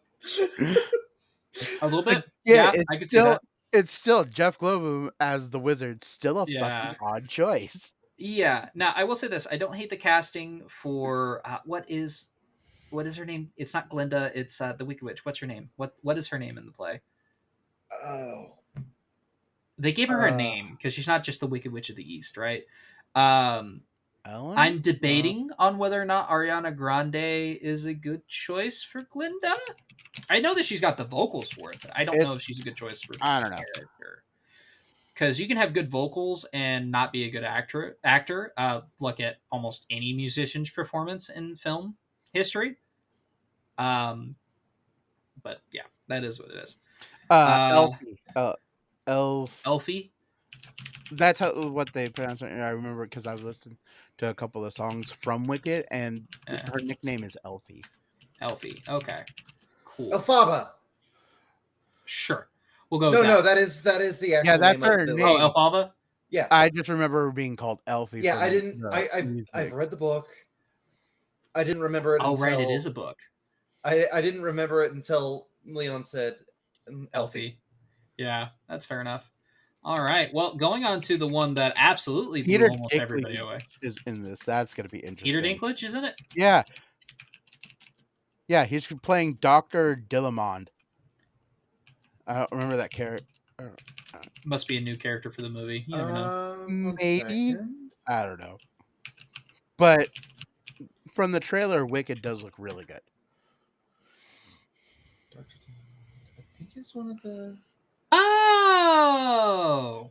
A little bit. Yeah, I could see that. It's still Jeff Goldblum as the wizard, still a fucking odd choice. Yeah. Now, I will say this. I don't hate the casting for what is her name? It's not Glinda. It's the Wicked Witch. What's her name? What is her name in the play? Oh. They gave her a name because she's not just the Wicked Witch of the East, right? I'm debating on whether or not Ariana Grande is a good choice for Glinda. I know that she's got the vocals for it, but I don't know if she's a good choice for I don't know. because you can have good vocals and not be a good actor. Look at almost any musician's performance in film history. But yeah, that is what it is. Elfie. Elf. Elfie. That's what they pronounce it. I remember because I've listened to a couple of songs from Wicked, and her nickname is Elfie. Elfie. Okay. Cool. Elphaba. Sure. We'll go No, with that. no, that is the actual that's name her of the name. Oh, Elphaba? Yeah. I just remember her being called Elfie. Yeah, I didn't. I've read the book. I didn't remember it. Oh, until, right, it is a book. I didn't remember it until Leon said Elfie. Yeah, that's fair enough. All right. Well, going on to the one that absolutely blew Peter almost Dinklage everybody away. Is in this. That's going to be interesting. Peter Dinklage, isn't it? Yeah. Yeah, he's playing Dr. Dillamond. I don't remember that character. Must be a new character for the movie. You never know. Maybe. I don't know. But from the trailer, Wicked does look really good. I think he's one of the... Oh!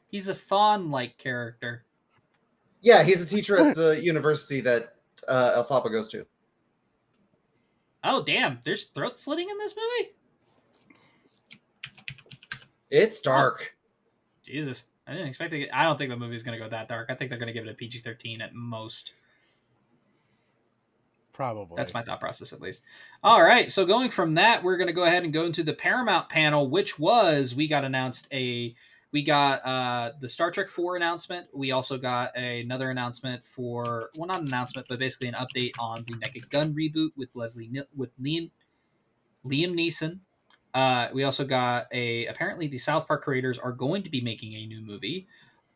He's a fawn-like character. Yeah, he's a teacher at the university that Elphaba goes to. Oh, damn. There's throat slitting in this movie? It's dark. Jesus. I didn't expect it. I don't think the movie's going to go that dark. I think they're going to give it a PG-13 at most. Probably. That's my thought process, at least. All right. So going from that, we're going to go ahead and go into the Paramount panel, which was, we got the Star Trek 4 announcement. We also got another announcement for, well, not an announcement, but basically an update on the Naked Gun reboot with Liam Neeson. We also got apparently the South Park creators are going to be making a new movie.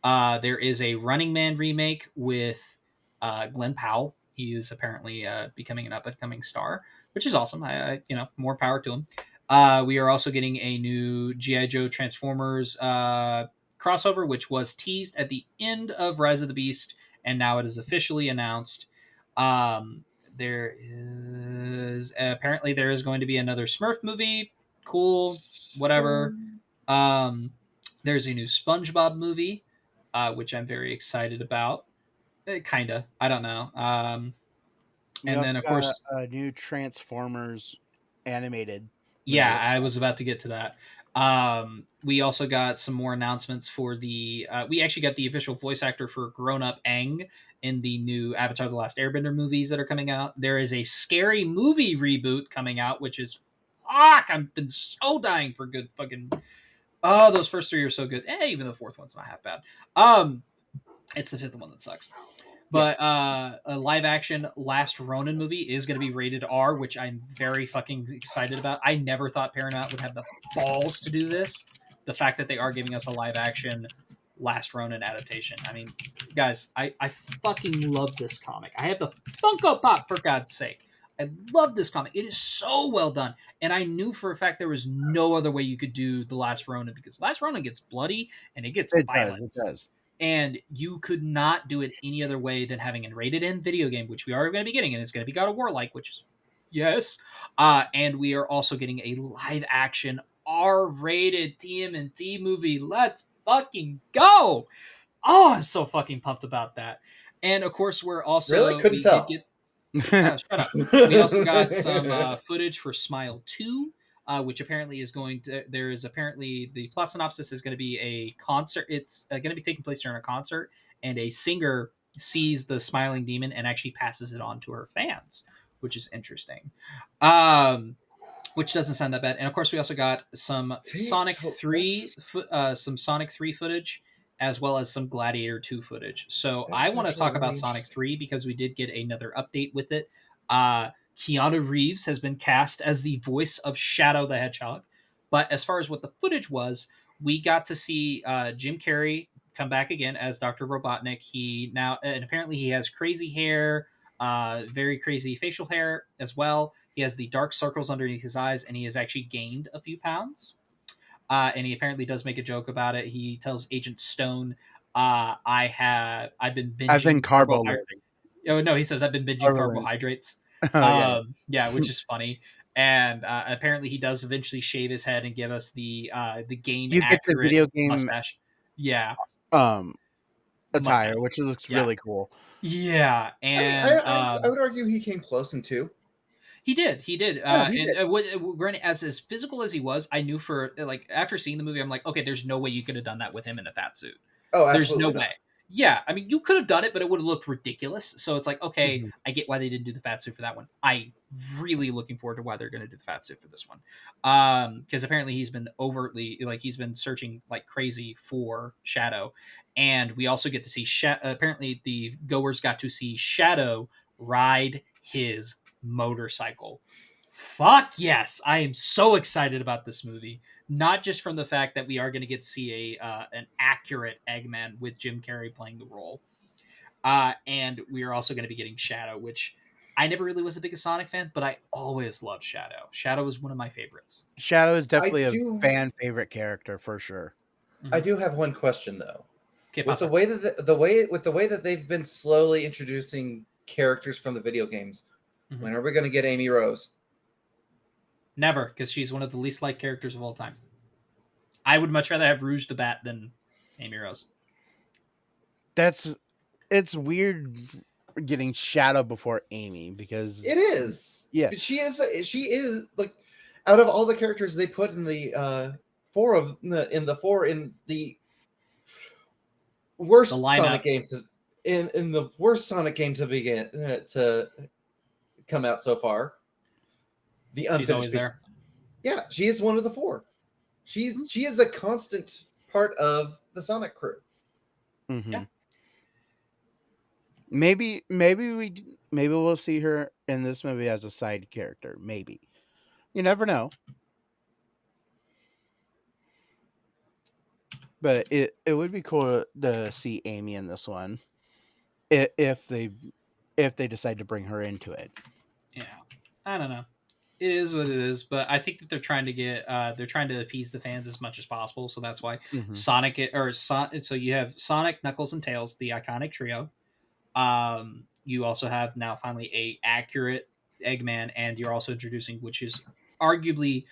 There is a Running Man remake with Glenn Powell. He is apparently becoming an up-and-coming star, which is awesome. More power to him. We are also getting a new G.I. Joe Transformers crossover, which was teased at the end of Rise of the Beast, and now it is officially announced. There is going to be another Smurf movie. Cool, whatever. There's a new SpongeBob movie, which I'm very excited about. Kinda, I don't know. And then of course a new Transformers animated. Yeah, I was about to get to that. We also got some more announcements for the. We actually got the official voice actor for Grown Up Aang in the new Avatar: The Last Airbender movies that are coming out. There is a Scary Movie reboot coming out, which is fuck. I've been so dying for good fucking. Oh, those first three are so good. Even the fourth one's not half bad. It's the fifth one that sucks. But a live action Last Ronin movie is going to be rated R, which I'm very fucking excited about. I never thought Paramount would have the balls to do this. The fact that they are giving us a live action Last Ronin adaptation. I mean, guys, I fucking love this comic. I have the Funko Pop, for God's sake. I love this comic. It is so well done. And I knew for a fact there was no other way you could do The Last Ronin, because Last Ronin gets bloody and it gets violent. It does. And you could not do it any other way than having a rated M video game, which we are going to be getting, and it's going to be God of War like, which is yes. And we are also getting a live action R-rated TMNT movie. Let's fucking go! Oh, I'm so fucking pumped about that. And of course, we're also really couldn't tell. Shut up. We also got some footage for Smile 2. Which apparently is the plot synopsis is going to be a concert. It's going to be taking place during a concert, and a singer sees the smiling demon and actually passes it on to her fans, which is interesting. Which doesn't sound that bad. And of course, we also got some Sonic 3 footage, as well as some Gladiator 2 footage. So I want to talk about Sonic 3 because we did get another update with it. Keanu Reeves has been cast as the voice of Shadow the Hedgehog. But as far as what the footage was, we got to see Jim Carrey come back again as Dr. Robotnik. And apparently he has crazy hair, very crazy facial hair as well. He has the dark circles underneath his eyes, and he has actually gained a few pounds. And he apparently does make a joke about it. He tells Agent Stone, I've been carbo loading. Oh no, he says I've been binging carbohydrates. Yeah, which is funny. And apparently he does eventually shave his head and give us the game You get the accurate video game mustache. Yeah, um mustache. attire, which looks Yeah, really cool. yeah, I mean, and I would argue he came close in 2. he did. Yeah, he And did. granted, as physical as he was, I knew for like after seeing the movie, I'm like, okay, there's no way you could have done that with him in a fat suit. Oh, There's no absolutely way. not. Yeah, I mean, you could have done it, but it would have looked ridiculous. So it's like, okay, Mhm. I get why they didn't do the fat suit for that one. I really looking forward to why they're going to do the fat suit for this one, because apparently he's been overtly like he's been searching like crazy for Shadow, and we also get to see apparently the goers got to see Shadow ride his motorcycle. Fuck yes, I am so excited about this movie. Not just from the fact that we are going to get to see an accurate Eggman with Jim Carrey playing the role, and we are also going to be getting Shadow, which I never really was the biggest Sonic fan, but I always loved Shadow. Shadow is one of my favorites. Shadow is I definitely a do fan favorite character for sure. I do have one question though. Okay, With the pasa. way that the way that they've been slowly introducing characters from the video games, Mhm. when are we going to get Amy Rose? Never, because she's one of the least liked characters of all time. I would much rather have Rouge the Bat than Amy Rose. It's weird getting Shadow before Amy because It is. Yeah. But she is like out of all the characters they put in the worst The lineup. Sonic game in the worst Sonic game to begin to come out so far. The unfinished She's always piece. there. Yeah, she is one of the 4. She is a constant part of the Sonic crew. Mhm. Yeah. Maybe we'll see her in this movie as a side character. Maybe. You never know. But it would be cool to see Amy in this one, if they decide to bring her into it. Yeah, I don't know. It is what it is, but I think that they're trying to appease the fans as much as possible. So that's why Mhm. So you have Sonic, Knuckles, and Tails, the iconic trio. You also have now finally a accurate Eggman, and you're also introducing, which is arguably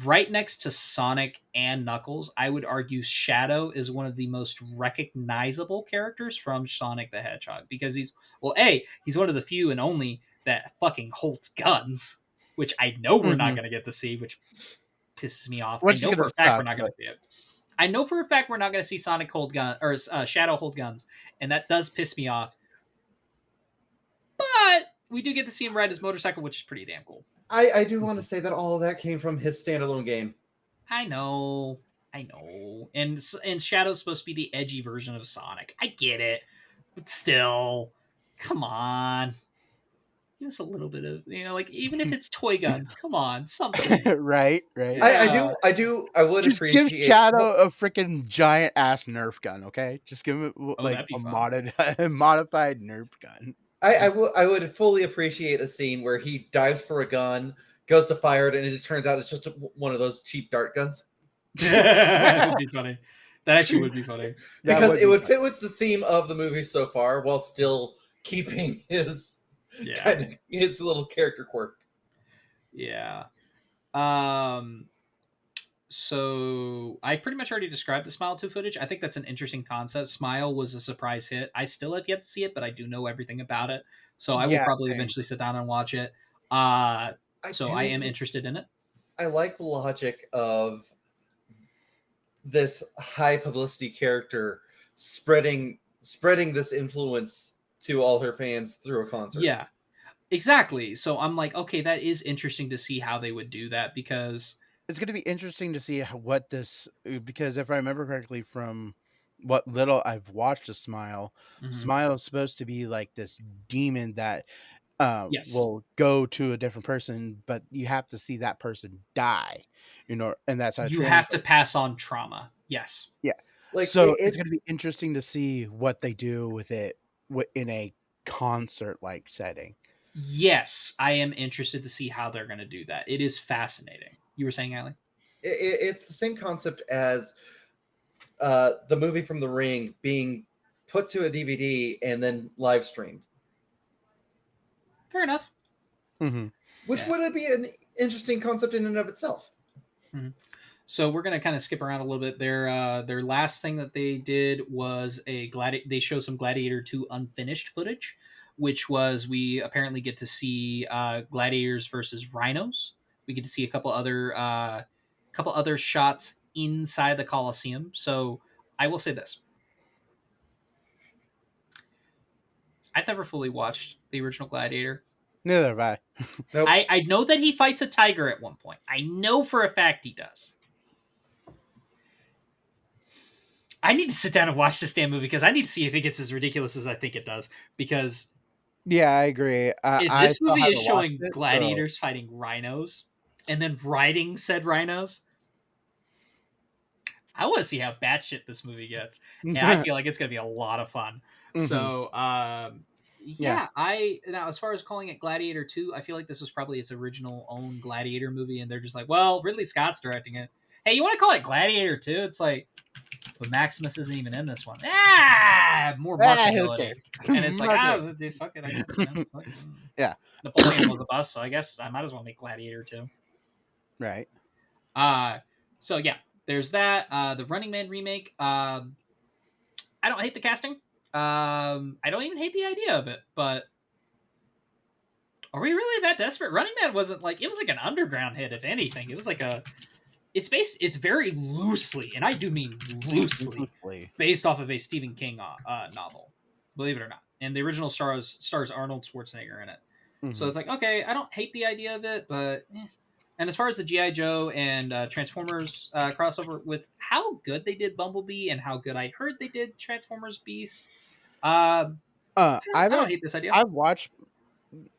right next to Sonic and Knuckles. I would argue Shadow is one of the most recognizable characters from Sonic the Hedgehog because he's one of the few and only that fucking holds guns, which I know we're not Mhm. going to get to see, which pisses me off. I Which is know for gonna a fact we're suck, not going but to see it. I know for a fact we're not going to see Sonic hold gun or Shadow hold guns, and that does piss me off. But we do get to see him ride his motorcycle, which is pretty damn cool. I do want to say that all of that came from his standalone game. I know, and Shadow's supposed to be the edgy version of Sonic. I get it, but still, come on, give us a little bit of like even if it's toy guns, come on, something. right. Yeah. I would Just give appreciate Shadow a freaking giant ass Nerf gun, okay? Just give him Oh, like that'd be a fun. modified Nerf gun. I would fully appreciate a scene where he dives for a gun, goes to fire it, and it turns out it's just one of those cheap dart guns. That would be funny. That actually would be funny. Because it would fit with the theme of the movie so far, while still keeping his his little character quirk. Yeah. So I pretty much already described the Smile 2 footage. I think that's an interesting concept. Smile was a surprise hit. I still have yet to see it, but I do know everything about it. So I will probably eventually sit down and watch it. I am interested in it. I like the logic of this high publicity character spreading this influence to all her fans through a concert. Yeah, exactly. So I'm like, okay, that is interesting to see how they would do that because it's going to be interesting to see what this, because if I remember correctly from what little I've watched of Smile, Smile is supposed to be like this demon that will go to a different person, but you have to see that person die, and that's how you have to pass on trauma. Yes. Yeah. Like so it's going to be interesting to see what they do with it in a concert like setting. Yes, I am interested to see how they're going to do that. It is fascinating. You were saying, Allie? It's the same concept as the movie from The Ring being put to a DVD and then live streamed. Fair enough. Mm-hmm. which would be an interesting concept in and of itself. Mm-hmm. So we're gonna kind of skip around a little bit. Their last thing that they did was they showed some Gladiator 2 unfinished footage, which was we apparently get to see gladiators versus rhinos. We get to see a couple other shots inside the Colosseum. So I will say this: I've never fully watched the original Gladiator. Neither have I. Nope. I know that he fights a tiger at one point. I know for a fact he does. I need to sit down and watch this damn movie because I need to see if it gets as ridiculous as I think it does. Because I agree. this movie is showing gladiators fighting rhinos and then riding said rhinos. I want to see how batshit this movie gets, and I feel like it's going to be a lot of fun. Mm-hmm. So, now as far as calling it Gladiator 2, I feel like this was probably its original own Gladiator movie, and they're just like, well, Ridley Scott's directing it. Hey, you want to call it Gladiator 2? It's like, but Maximus isn't even in this one. More marketability. And it's like, dude, fuck it, I guess. You know? Yeah. Napoleon was a bust, so I guess I might as well make Gladiator 2. Right. So yeah, there's that. The Running Man remake. I don't hate the casting. I don't even hate the idea of it, but are we really that desperate? Running Man wasn't like, it was like an underground hit, if anything. It was like it's very loosely, and I do mean loosely, based off of a Stephen King novel, believe it or not. And the original stars Arnold Schwarzenegger in it. Mm-hmm. So it's like, okay, I don't hate the idea of it, but And as far as the G.I. Joe and Transformers crossover, with how good they did Bumblebee and how good I heard they did Transformers Beast, I don't hate this idea.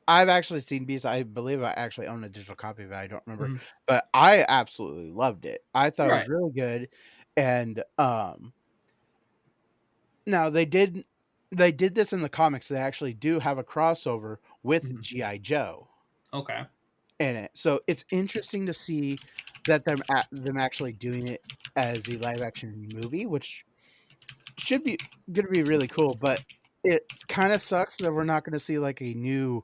I've actually seen Beast. I believe I actually own a digital copy of it. I don't remember, but I absolutely loved it. I thought it was really good. And now they did this in the comics. They actually do have a crossover with G.I. Joe. Okay. In it, so it's interesting to see that them actually doing it as a live action movie, which should be going to be really cool. But it kind of sucks that we're not going to see like a new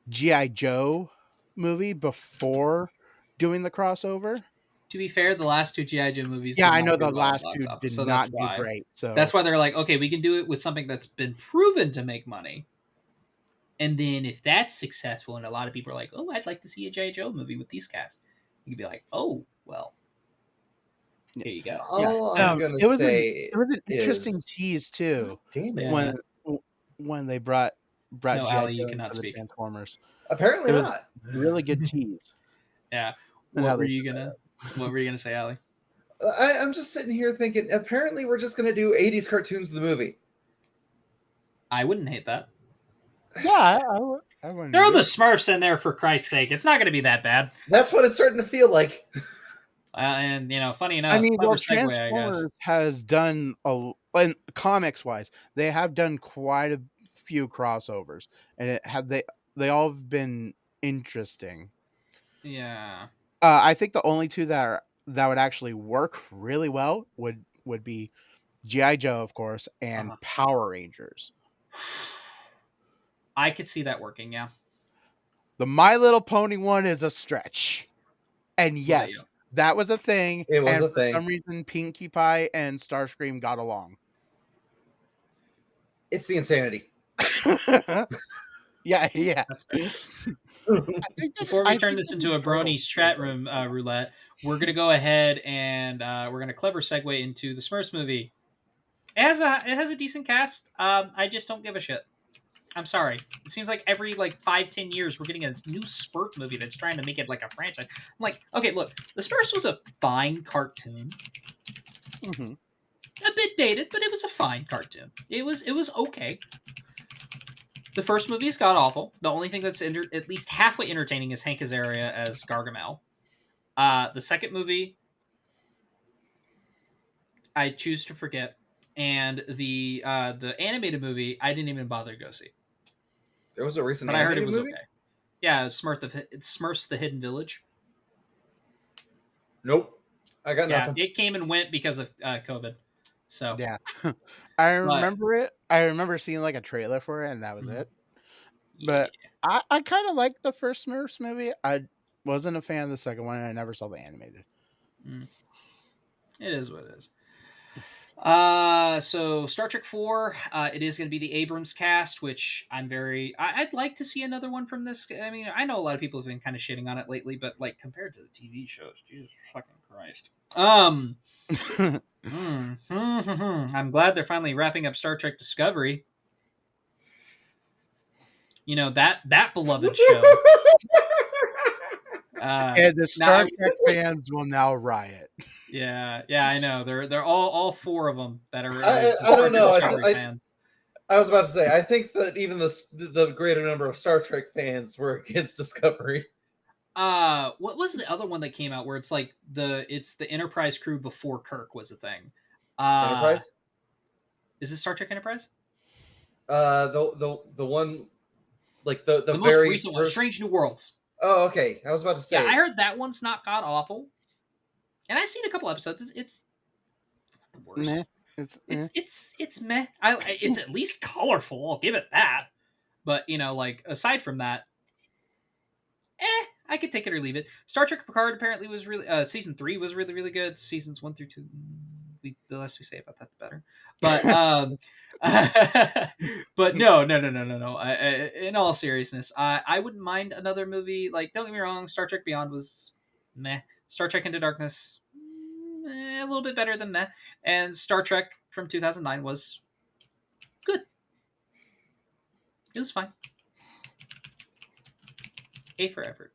G.I. Joe movie before doing the crossover. To be fair, the last two G.I. Joe movies, I know the last two did not do great. So that's why they're like, okay, we can do it with something that's been proven to make money. And then if that's successful and a lot of people are like, oh, I'd like to see a G.I. Joe movie with these casts, you could be like, oh, well, here you go. I'm going to say it was an interesting tease, too. Damn it. When they brought no, G.I. Ali, you cannot the speak. Transformers. Apparently it not. Was a really good tease. Yeah. What were you gonna say, Ali? I'm just sitting here thinking, apparently we're just going to do 80s cartoons of the movie. I wouldn't hate that. Yeah, I wouldn't. Throw the Smurfs in there for Christ's sake. It's not going to be that bad. That's what it's starting to feel like. And funny enough, I mean, Transformers has done comics wise, they have done quite a few crossovers, and they all have been interesting. Yeah. I think the only two that would actually work really well would be G.I. Joe, of course, and Power Rangers. I could see that working, yeah. The My Little Pony one is a stretch. And yes, that was a thing. It was a thing. For some reason, Pinkie Pie and Starscream got along. It's the insanity. Yeah. Before we turn this into a Brony's chat room roulette, we're going to go ahead and we're going to clever segue into the Smurfs movie. It has a decent cast. I just don't give a shit. I'm sorry. It seems like every 5-10 years we're getting a new Smurf movie that's trying to make it like a franchise. I'm like, okay, look, the Smurfs was a fine cartoon. Mm-hmm. A bit dated, but it was a fine cartoon. It was okay. The first movie is god awful. The only thing that's at least halfway entertaining is Hank Azaria as Gargamel. The second movie, I choose to forget, and the animated movie, I didn't even bother to go see. There was a recent, but I heard it was movie? Okay. Yeah, Smurfs the Hidden Village. Nope, I got nothing. It came and went because of COVID. So yeah, I remember it. I remember seeing a trailer for it, and that was it. But I kind of liked the first Smurfs movie. I wasn't a fan of the second one, and I never saw the animated. It is what it is. So Star Trek 4, it is going to be the Abrams cast, which I'd like to see another one from this. I mean, I know a lot of people have been kind of shitting on it lately, but like compared to the TV shows, Jesus fucking Christ. I'm glad they're finally wrapping up Star Trek Discovery. You know, that beloved show. And the Star Trek fans will now riot. Yeah, I know. They're all four of them that are. I don't know. Fans. I was about to say. I think that even the greater number of Star Trek fans were against Discovery. What was the other one that came out where it's like it's the Enterprise crew before Kirk was a thing? Enterprise. Is it Star Trek Enterprise? The one, like the most very recent one, Strange New Worlds. Oh, okay. I was about to say. Yeah, I heard that one's not god awful, and I've seen a couple episodes. It's not the worst. Meh. It's meh. It's at least colorful. I'll give it that. But you know, like aside from that, I could take it or leave it. Star Trek Picard apparently was really season 3 was really, really good. Seasons 1 through 2, the less we say about that, the better. But but no. In all seriousness, I wouldn't mind another movie. Like, don't get me wrong, Star Trek Beyond was meh. Star Trek Into Darkness, a little bit better than meh. And Star Trek from 2009 was good. It was fine. A for effort.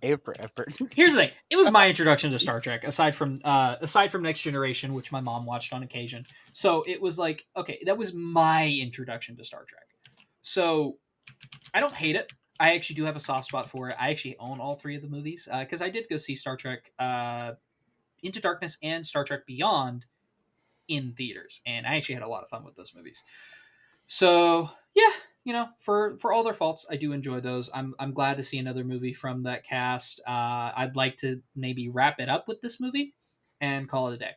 A for effort. Here's the thing. It was my introduction to Star Trek, aside from Next Generation, which my mom watched on occasion. So it was like, okay, that was my introduction to Star Trek. So I don't hate it. I actually do have a soft spot for it. I actually own all 3 of the movies because I did go see Star Trek Into Darkness and Star Trek Beyond in theaters, and I actually had a lot of fun with those movies. So yeah. You know, for all their faults, I do enjoy those. I'm glad to see another movie from that cast. I'd like to maybe wrap it up with this movie and call it a day.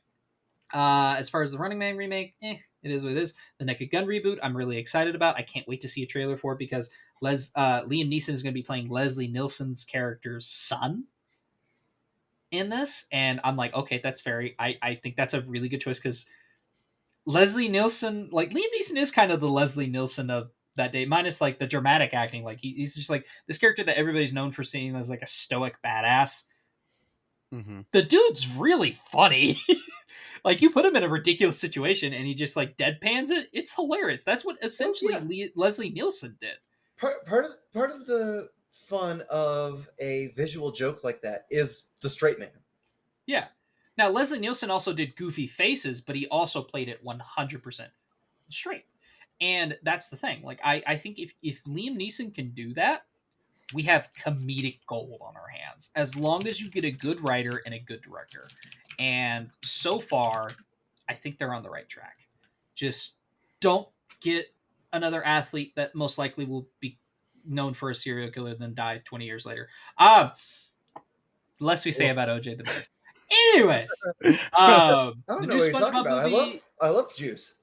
As far as the Running Man remake, it is what it is. The Naked Gun reboot, I'm really excited about. I can't wait to see a trailer for it because Liam Neeson is going to be playing Leslie Nielsen's character's son in this, and I'm like, okay, that's I think that's a really good choice because Leslie Nielsen, like Liam Neeson, is kind of the Leslie Nielsen of that day, minus like the dramatic acting. Like he's just like this character that everybody's known for seeing as like a stoic badass. Mm-hmm. The dude's really funny. Like you put him in a ridiculous situation and he just like deadpans it. It's hilarious. That's what essentially Leslie Nielsen did. Part of the fun of a visual joke like that is the straight man. Yeah. Now Leslie Nielsen also did goofy faces, but he also played it 100% straight. And that's the thing. Like, I think if Liam Neeson can do that, we have comedic gold on our hands. As long as you get a good writer and a good director. And so far, I think they're on the right track. Just don't get another athlete that most likely will be known for a serial killer then die 20 years later. The less we say about OJ, the better. Anyways, I don't know what you're talking about. movie... I love Juice.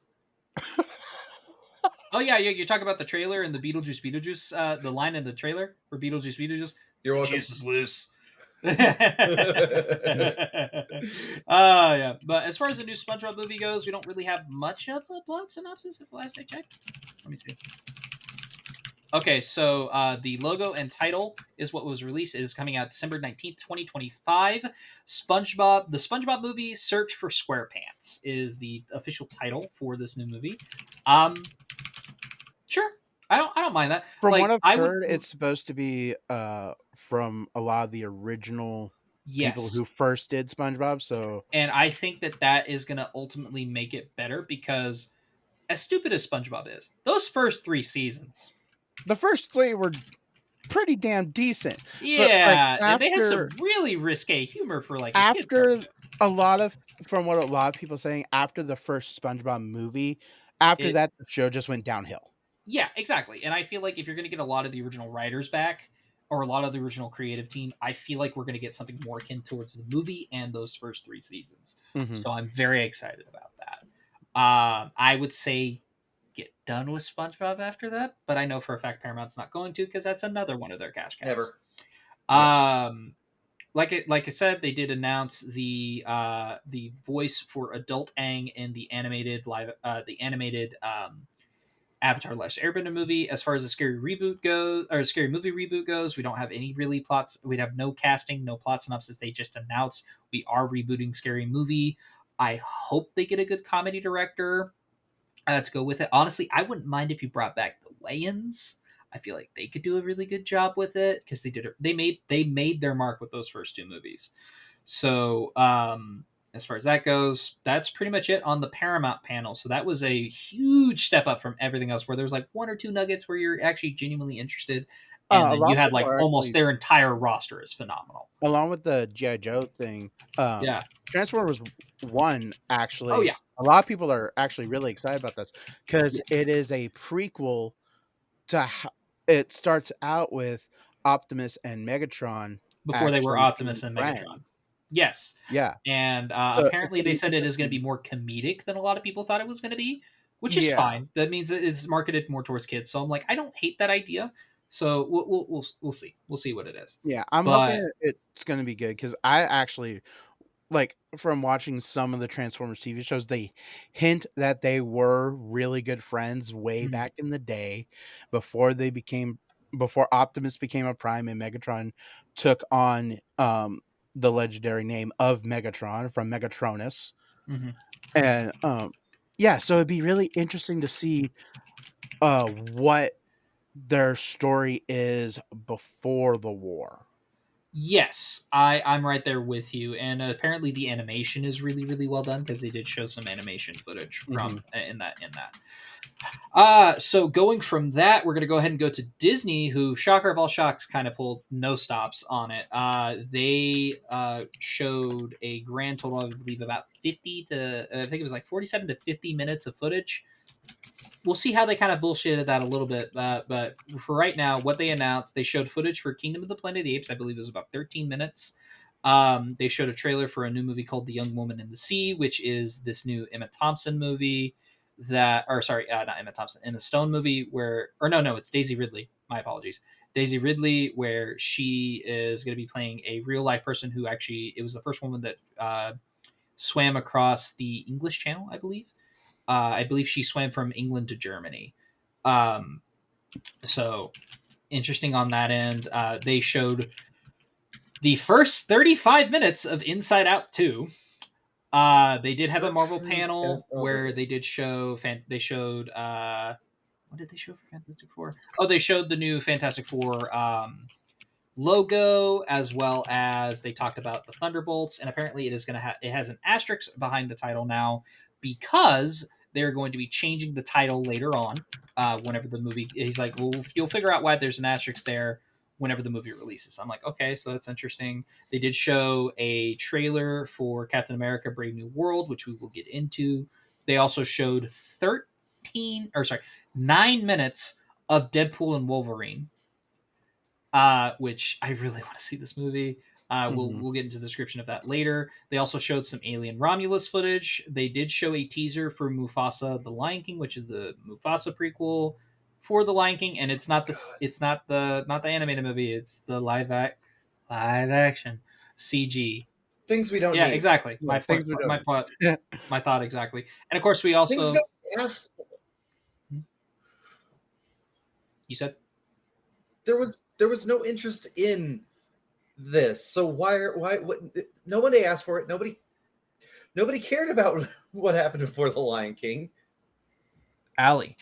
Oh yeah, you're talking about the trailer and the Beetlejuice, the line in the trailer for Beetlejuice. You're welcome. Juice is loose. Yeah. But as far as the new SpongeBob movie goes, we don't really have much of a plot synopsis. If last I checked, let me see. Okay, so the logo and title is what was released. It is coming out December 19th, 2025. The SpongeBob movie, Search for SquarePants is the official title for this new movie. Sure. I don't mind that. From what I've heard, it's supposed to be from a lot of the original people who first did SpongeBob. And I think that is going to ultimately make it better because as stupid as SpongeBob is, those first 3 seasons... The first 3 were pretty damn decent. Yeah, and they had some really risque humor for like after from what a lot of people are saying, after the first SpongeBob movie, that the show just went downhill. Yeah, exactly. And I feel like if you're going to get a lot of the original writers back or a lot of the original creative team, I feel like we're going to get something more akin towards the movie and those first 3 seasons. Mm-hmm. So I'm very excited about that. I would say get done with SpongeBob after that, but I know for a fact Paramount's not going to, because that's another one of their cash cows. Never. Like I said, they did announce the voice for Adult Aang in the animated Avatar: Last Airbender movie. As far as the scary reboot goes, or scary movie reboot goes, we don't have any really plots. We'd have no casting, no plot synopsis. They just announced we are rebooting Scary Movie. I hope they get a good comedy director to go with it. Honestly, I wouldn't mind if you brought back the Wayans. I feel like they could do a really good job with it, because they made their mark with those first two movies. So as far as that goes, that's pretty much it on the Paramount panel. So that was a huge step up from everything else, where there's like one or two nuggets where you're actually genuinely interested, and then you had like almost their entire roster is phenomenal. Along with the G.I. Joe thing, yeah, Transformers 1 actually. Oh yeah, a lot of people are actually really excited about this, because it is a prequel to. It starts out with Optimus and Megatron before they were Optimus and friends. Megatron. Yes. Yeah. And So apparently they said it is going to be more comedic than a lot of people thought it was going to be, which is fine. That means it's marketed more towards kids. So I'm like, I don't hate that idea. So we'll see. We'll see what it is. Yeah, I'm hoping it's going to be good, because I actually, like, from watching some of the Transformers TV shows, they hint that they were really good friends way back in the day, before Optimus became a Prime and Megatron took on the legendary name of Megatron from Megatronus. And yeah, so it'd be really interesting to see what their story is before the war. Yes, I'm right there with you. And apparently the animation is really, really well done, because they did show some animation footage from in that. So going from that, we're going to go ahead and go to Disney, who, shocker of all shocks, kind of pulled no stops on it. They showed a grand total, I believe, about 50 to, I think it was like 47 to 50 minutes of footage. We'll see how they kind of bullshitted that a little bit. But for right now, what they announced, they showed footage for Kingdom of the Planet of the Apes. I believe it was about 13 minutes. They showed a trailer for a new movie called The Young Woman in the Sea, which is this new Emma Thompson movie not Emma Thompson, Emma Stone movie it's Daisy Ridley. My apologies. Daisy Ridley, where she is going to be playing a real life person who actually, it was the first woman that swam across the English Channel, I believe. I believe she swam from England to Germany. So interesting on that end. They showed the first 35 minutes of Inside Out 2. They did have a Marvel panel where they did show. They showed. What did they show for Fantastic Four? Oh, they showed the new Fantastic Four logo, as well as they talked about the Thunderbolts, and apparently it has an asterisk behind the title now, because they're going to be changing the title later on. Whenever the movie, he's like, well, you'll figure out why there's an asterisk there whenever the movie releases. I'm like, okay, so that's interesting. They did show a trailer for Captain America: Brave New World, which we will get into. They also showed 9 minutes of Deadpool and Wolverine, which I really want to see this movie. We'll get into the description of that later. They also showed some Alien Romulus footage. They did show a teaser for Mufasa: The Lion King, which is the Mufasa prequel for The Lion King, and it's not the animated movie. It's the live action CG things we don't. Yeah, need. exactly. My thought exactly. And of course, we also. You said there was no interest in this, so why nobody asked for it. Nobody cared about what happened before The Lion King. Allie,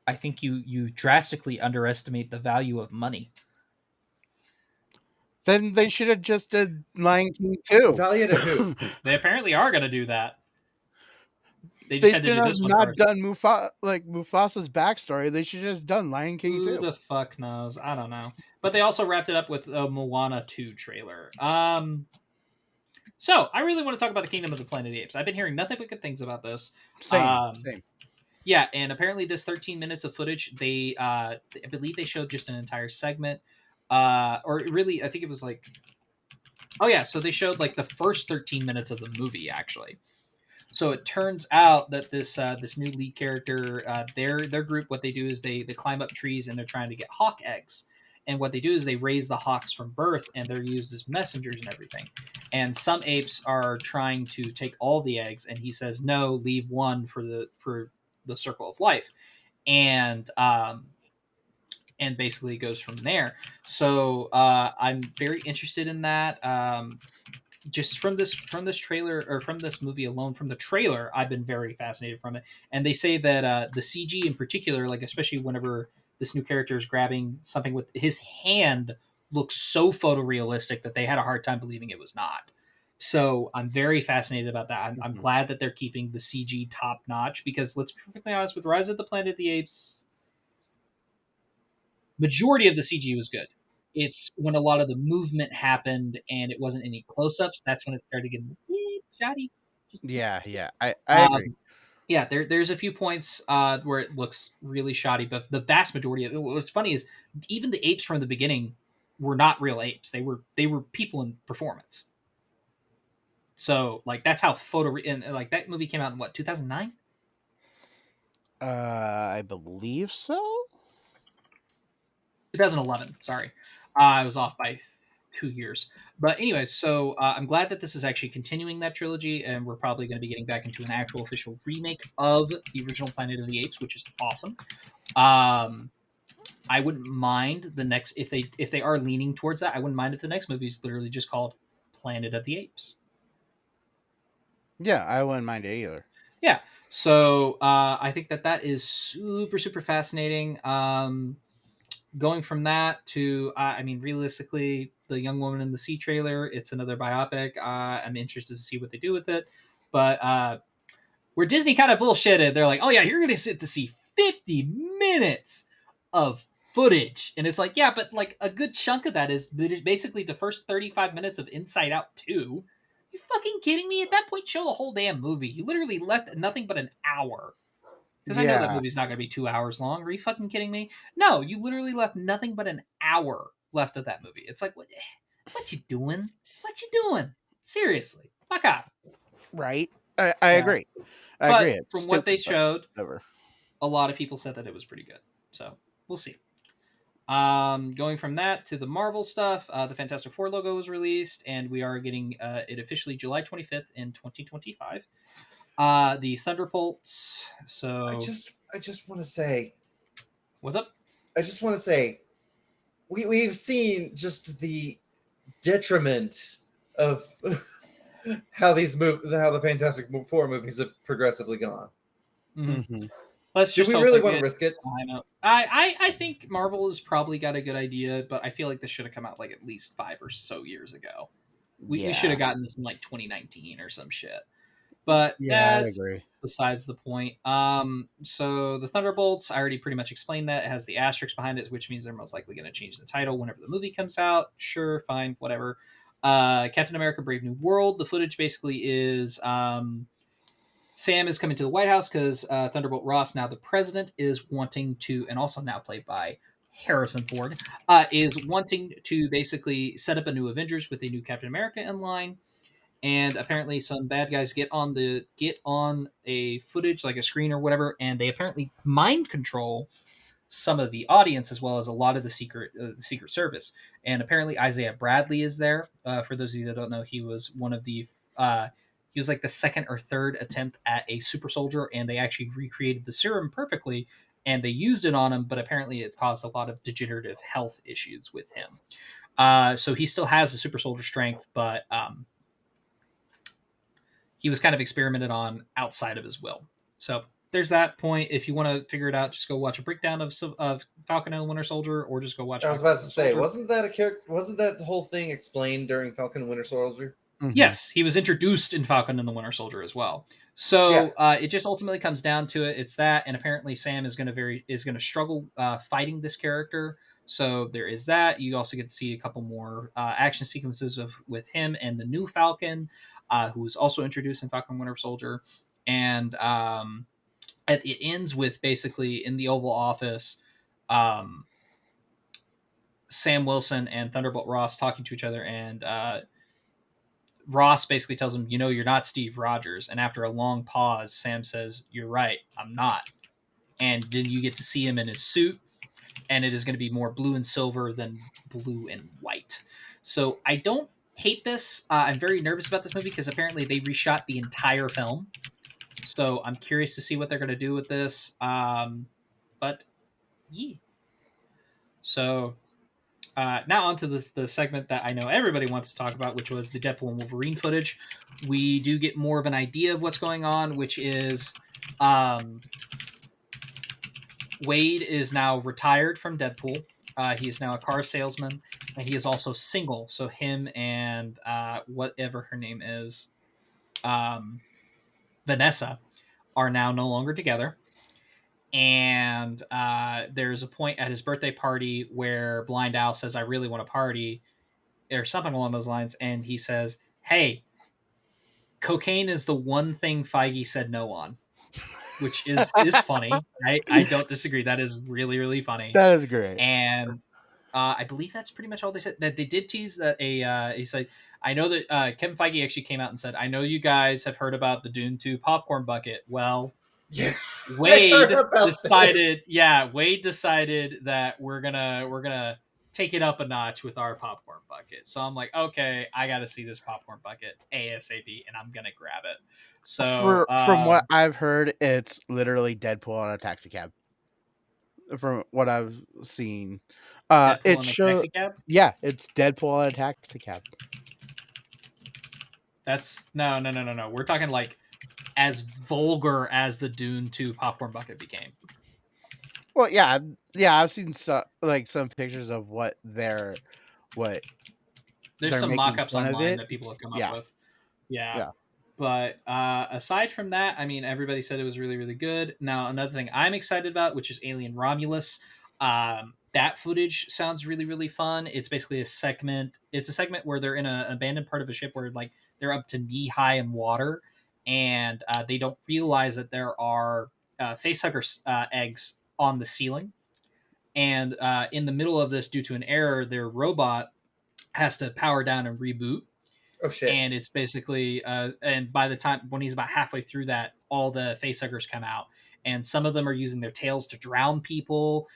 I think you drastically underestimate the value of money. Then they should have just did Lion King 2. Value to who? They apparently are going to do that. They should have not done Mufasa's backstory. They should have just done Lion King 2. Who the fuck knows? I don't know. But they also wrapped it up with a Moana 2 trailer. So I really want to talk about the Kingdom of the Planet of the Apes. I've been hearing nothing but good things about this. Same. Yeah, and apparently this 13 minutes of footage, I believe they showed just an entire segment. Or really, I think it was like... Oh yeah, so they showed like the first 13 minutes of the movie, actually. So it turns out that this new lead character, their group, what they do is they climb up trees and they're trying to get hawk eggs. And what they do is they raise the hawks from birth, and they're used as messengers and everything. And some apes are trying to take all the eggs, and he says no, leave one for the circle of life. And basically goes from there. So I'm very interested in that. Just from this trailer, or from this movie alone, from the trailer, I've been very fascinated from it. And they say that the CG in particular, like especially whenever this new character is grabbing something with his hand, looks so photorealistic that they had a hard time believing it was not. So I'm very fascinated about that. I'm glad that they're keeping the CG top notch, because let's be perfectly honest, with Rise of the Planet of the Apes, majority of the CG was good. It's when a lot of the movement happened and it wasn't any close-ups, that's when it started getting a bit shoddy. Yeah, I agree. Yeah, there's a few points where it looks really shoddy, but the vast majority of it. What's funny is even the apes from the beginning were not real apes. They were people in performance. So like that's how and like that movie came out in what, 2009? I believe so. 2011. Sorry, I was off by 2 years. But anyway, so I'm glad that this is actually continuing that trilogy, and we're probably going to be getting back into an actual official remake of the original Planet of the Apes, which is awesome. I wouldn't mind the next, if they are leaning towards that. I wouldn't mind if the next movie is literally just called Planet of the Apes. Yeah, I wouldn't mind it either. Yeah. So I think that is super, super fascinating. Going from that to, I mean, realistically, the Young Woman in the Sea trailer, it's another biopic. I'm interested to see what they do with it. But where Disney kind of bullshitted, they're like, oh yeah, you're going to sit to see 50 minutes of footage. And it's like, yeah, but like a good chunk of that is basically the first 35 minutes of Inside Out 2. You fucking kidding me? At that point, show the whole damn movie. You literally left nothing but an hour. Because I know that movie's not going to be 2 hours long. Are you fucking kidding me? No, you literally left nothing but an hour left of that movie. It's like, what you doing? What you doing? Seriously, fuck off. Right? I agree. I agree. It's from what they showed, over. A lot of people said that it was pretty good. So we'll see. Going from that to the Marvel stuff, the Fantastic Four logo was released, and we are getting it officially July 25th in 2025. The Thunderbolts. So I just want to say, what's up? I just want to say, we've seen just the detriment of how the Fantastic Four movies have progressively gone. Mm-hmm. Let's just. Do we really want to risk it? I know. I think Marvel has probably got a good idea, but I feel like this should have come out like at least 5 or so years ago. We should have gotten this in like 2019 or some shit. But yeah, that's besides the point. So the Thunderbolts, I already pretty much explained that. It has the asterisk behind it, which means they're most likely going to change the title whenever the movie comes out. Sure, fine, whatever. Captain America: Brave New World. The footage basically is Sam is coming to the White House because Thunderbolt Ross, now the president, is wanting to, and also now played by Harrison Ford, is wanting to basically set up a new Avengers with a new Captain America in line. And apparently some bad guys get on a footage, like a screen or whatever, and they apparently mind control some of the audience as well as a lot of the Secret Service. And apparently Isaiah Bradley is there. For those of you that don't know, he was one of the he was like the second or third attempt at a super soldier, and they actually recreated the serum perfectly, and they used it on him, but apparently it caused a lot of degenerative health issues with him. So he still has the super soldier strength, but he was kind of experimented on outside of his will. So there's that point. If you want to figure it out, just go watch a breakdown of Falcon and the Winter Soldier, or just go watch. I was about to say, wasn't that whole thing explained during Falcon and Winter Soldier? Mm-hmm. Yes, he was introduced in Falcon and the Winter Soldier as well. So it just ultimately comes down to it. It's that, and apparently Sam is going to struggle fighting this character. So there is that. You also get to see a couple more action sequences with him and the new Falcon, who was also introduced in Falcon Winter Soldier. And it ends with basically in the Oval Office, Sam Wilson and Thunderbolt Ross talking to each other, and Ross basically tells him, you're not Steve Rogers. And after a long pause, Sam says, "You're right, I'm not." And then you get to see him in his suit, and it is going to be more blue and silver than blue and white. So I don't hate this. I'm very nervous about this movie because apparently they reshot the entire film. So I'm curious to see what they're going to do with this. But yeah. So now on to the segment that I know everybody wants to talk about, which was the Deadpool and Wolverine footage. We do get more of an idea of what's going on, which is Wade is now retired from Deadpool. He is now a car salesman, and he is also single. So him and whatever her name is, Vanessa, are now no longer together. And there's a point at his birthday party where Blind Al says, "I really want to party," or something along those lines. And he says, "Hey, cocaine is the one thing Feige said no on," which is funny. I don't disagree. That is really, really funny. That is great. And I believe that's pretty much all they said. That they did tease that he said, "I know that Kevin Feige actually came out and said, I know you guys have heard about the Dune 2 popcorn bucket. Well, Yeah. Wade decided that we're gonna take it up a notch with our popcorn bucket." So I'm like, okay, I got to see this popcorn bucket ASAP, and I'm gonna grab it. So from what I've heard, it's literally Deadpool on a taxi cab. From what I've seen, Deadpool on a taxi cab. Yeah, it's Deadpool on a taxi cab. That's no. We're talking like as vulgar as the Dune 2 popcorn bucket became. Well, yeah, I've seen some pictures of there's some mock-ups online that people have come up with. Yeah. But aside from that, I mean, everybody said it was really, really good. Now, another thing I'm excited about, which is Alien Romulus. That footage sounds really, really fun. It's basically a segment. It's a segment where they're in an abandoned part of a ship where like they're up to knee high in water, and they don't realize that there are facehugger eggs on the ceiling. And in the middle of this, due to an error, their robot has to power down and reboot. Oh shit! And it's basically, and by the time when he's about halfway through that, all the facehuggers come out, and some of them are using their tails to drown people.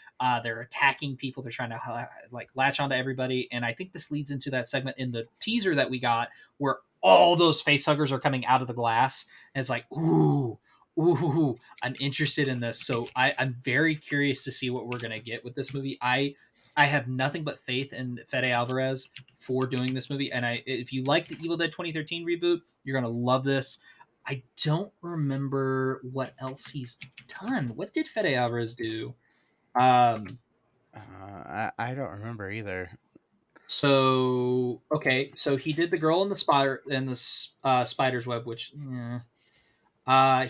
They're attacking people. They're trying to like latch onto everybody. And I think this leads into that segment in the teaser that we got, where all those facehuggers are coming out of the glass, and it's like, ooh, I'm interested in this. So I'm very curious to see what we're gonna get with this movie. I have nothing but faith in Fede Alvarez for doing this movie, and if you like the Evil Dead 2013 reboot, you're gonna love this. I don't remember what else he's done. What did Fede Alvarez do? I don't remember either. So okay, so he did The Girl in the Spider's Web, which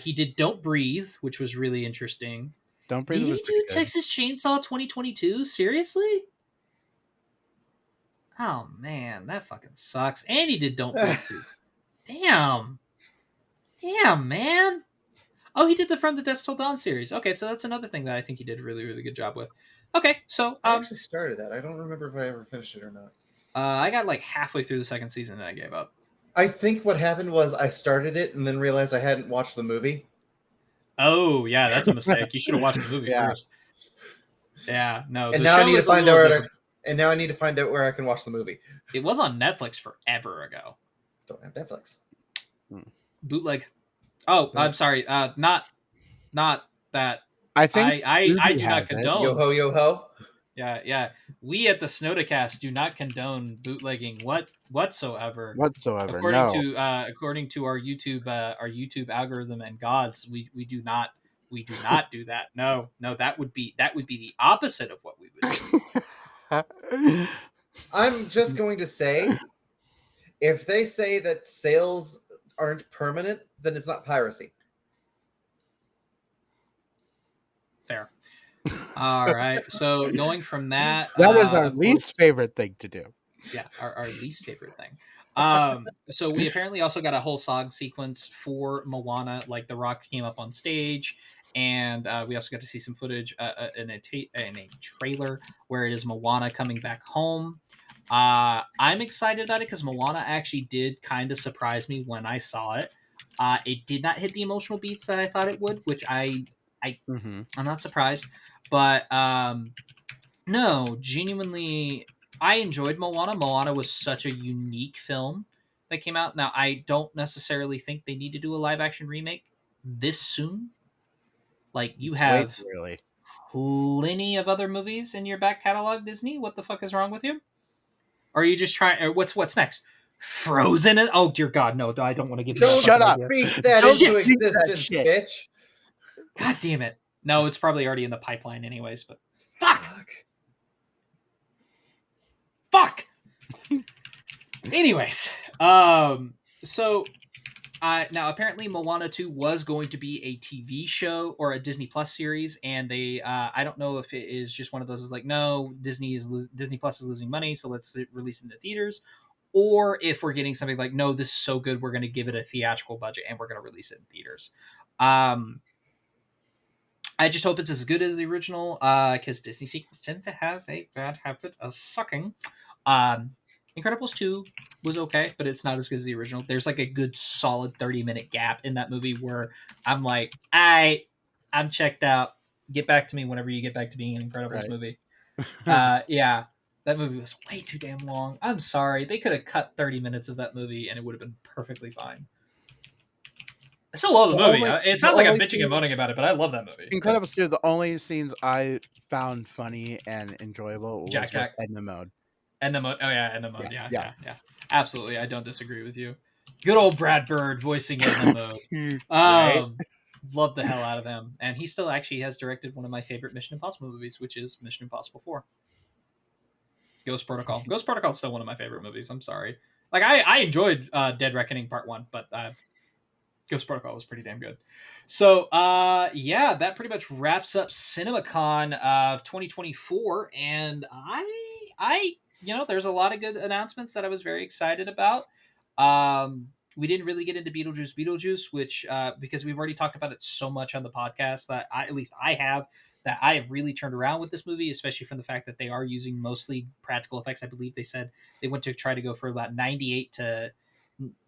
he did Don't Breathe, which was really interesting. Don't Breathe. Did he do Texas Chainsaw 2022? Seriously? Oh man, that fucking sucks. And he did Don't Breathe too. Damn, man. Oh, he did the From the Dusk Till Dawn series. Okay, so that's another thing that I think he did a really, really good job with. Okay, so I actually started that. I don't remember if I ever finished it or not. I got like halfway through the second season and I gave up. I think what happened was I started it and then realized I hadn't watched the movie. Oh yeah, that's a mistake. You should have watched the movie first. Yeah, no. And now I need to find out. And now I need to find out where I can watch the movie. It was on Netflix forever ago. Don't have Netflix. Bootleg. Oh, I'm sorry. Not that. I think I do not condone. Yo ho, yo ho. Yeah. We at the Snodacast do not condone bootlegging whatsoever. According to our YouTube algorithm and gods, we do not do that. No, that would be the opposite of what we would do. I'm just going to say, if they say that sales aren't permanent, then it's not piracy. Fair. All right. So going from that, that is our least favorite thing to do. Yeah, our least favorite thing. So we apparently also got a whole song sequence for Moana. Like The Rock came up on stage, and we also got to see some footage in a trailer where it is Moana coming back home. I'm excited about it because Moana actually did kind of surprise me when I saw it. It did not hit the emotional beats that I thought it would, which I'm not surprised. But no, genuinely, I enjoyed Moana. Moana was such a unique film that came out. Now, I don't necessarily think they need to do a live action remake this soon. Like, you have plenty of other movies in your back catalog, Disney. What the fuck is wrong with you? Or are you just trying? Or what's next? Frozen? Oh dear God, no! I don't want to give you. Shut up! Speak that into existence, bitch. God damn it! No, it's probably already in the pipeline, anyways. But fuck. Anyways, so now apparently Moana 2 was going to be a TV show or a Disney Plus series, and they I don't know if it is just one of those is like, no, Disney Plus is losing money, so let's release it in the theaters, or if we're getting something like, no, this is so good, we're going to give it a theatrical budget and we're going to release it in theaters. I just hope it's as good as the original, because Disney sequels tend to have a bad habit of fucking. Incredibles 2 was okay, but it's not as good as the original. There's like a good solid 30-minute gap in that movie where I'm like, I'm checked out. Get back to me whenever you get back to being an Incredibles movie. Yeah, that movie was way too damn long. I'm sorry. They could have cut 30 minutes of that movie and it would have been perfectly fine. I still love the movie. It sounds like I'm bitching and moaning about it, but I love that movie. Incredibles 2, the only scenes I found funny and enjoyable was Edna Mode. Edna Mode. Oh, yeah, Edna Mode. Yeah. Absolutely. I don't disagree with you. Good old Brad Bird voicing Edna Mode. Love the hell out of him. And he still actually has directed one of my favorite Mission Impossible movies, which is Mission Impossible 4. Ghost Protocol. Ghost Protocol is still one of my favorite movies. I'm sorry. Like, I enjoyed Dead Reckoning Part 1, but Ghost Protocol was pretty damn good. So, yeah, that pretty much wraps up Cinemacon of 2024. And I there's a lot of good announcements that I was very excited about. We didn't really get into Beetlejuice, which, because we've already talked about it so much on the podcast that I have really turned around with this movie, especially from the fact that they are using mostly practical effects. I believe they said they went to try to go for about 98 to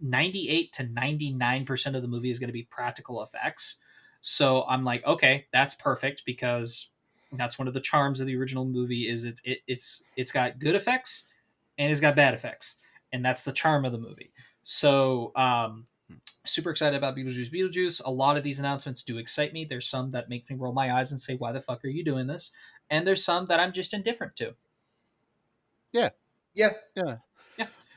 99% of the movie is going to be practical effects. So I'm like, okay, that's perfect, because that's one of the charms of the original movie is it's got good effects and it's got bad effects, and that's the charm of the movie. So super excited about Beetlejuice. A lot of these announcements do excite me. There's some that make me roll my eyes and say, why the fuck are you doing this? And there's some that I'm just indifferent to. Yeah.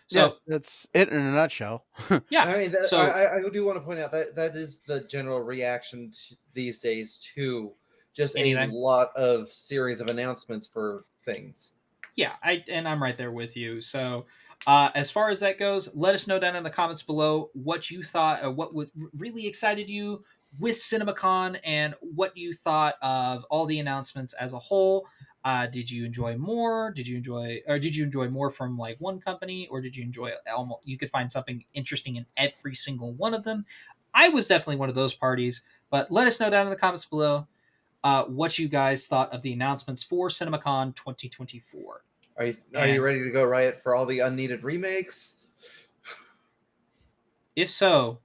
So that's it in a nutshell. Yeah. I mean, I do want to point out that is the general reaction these days to just anything. A lot of series of announcements for things. Yeah, I'm right there with you. So as far as that goes, let us know down in the comments below what you thought, or what really excited you with CinemaCon, and what you thought of all the announcements as a whole. Did you enjoy more? Did you enjoy more from like one company, or did you enjoy almost? You could find something interesting in every single one of them. I was definitely one of those parties, but let us know down in the comments below what you guys thought of the announcements for CinemaCon 2024. Are you ready to go riot for all the unneeded remakes? If so,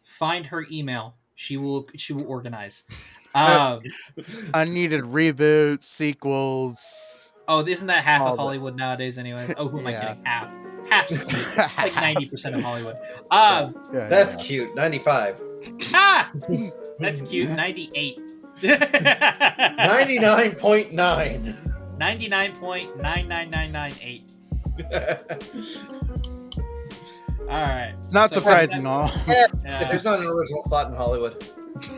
find her email. She will organize. Unneeded reboots, sequels. Oh, isn't that half of Hollywood nowadays anyways? Oh, who am I kidding? Half's like 90% of Hollywood. That's cute. 95. That's cute. 98. 99.9. 99.99998. All right. Not surprising, all. There's not an original thought in Hollywood.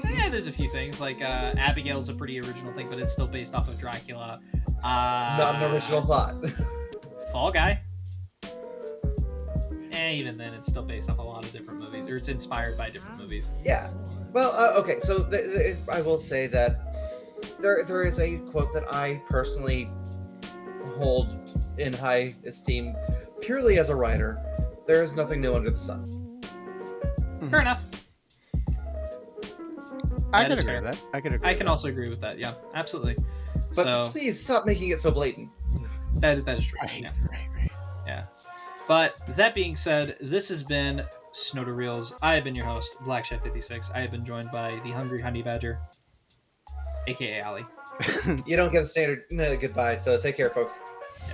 Yeah, there's a few things. Like Abigail's a pretty original thing, but it's still based off of Dracula. Not an original thought. Fall Guy. Even then, it's still based off a lot of different movies, or it's inspired by different movies. Yeah. Well, okay. So I will say that there is a quote that I personally hold in high esteem, purely as a writer. There is nothing new under the sun. Fair enough. I can agree with that. I can also agree with that. Yeah, absolutely. But please stop making it so blatant. That is true. Right. But that being said, this has been SnodaReels. I have been your host, Black Chef 56. I have been joined by the Hungry HoneyBadger, aka Ali. You don't get a standard goodbye, so take care, folks.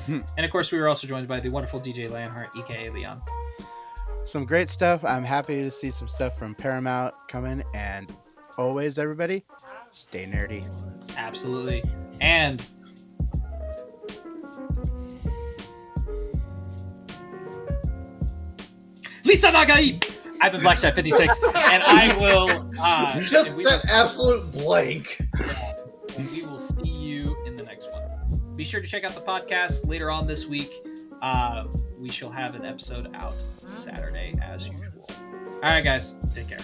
And of course, we were also joined by the wonderful DJLionheart, aka Leon. Some great stuff. I'm happy to see some stuff from Paramount coming, and always, everybody, stay nerdy. Absolutely. And Lisa Nagai! I've been Black Chef 56, and I will... Just that absolute blank. And we will see you in the next one. Be sure to check out the podcast later on this week. We shall have an episode out Saturday, as usual. All right, guys. Take care.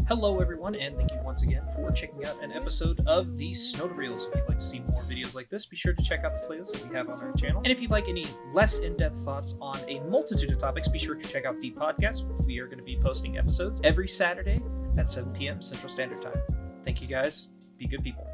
Hello, everyone, and thank you once again for checking out an episode of the SnodaReels. If you'd like to see more videos like this, be sure to check out the playlist that we have on our channel. And if you'd like any less in-depth thoughts on a multitude of topics, be sure to check out the podcast. We are going to be posting episodes every Saturday at 7 p.m. Central Standard Time. Thank you, guys. Be good people.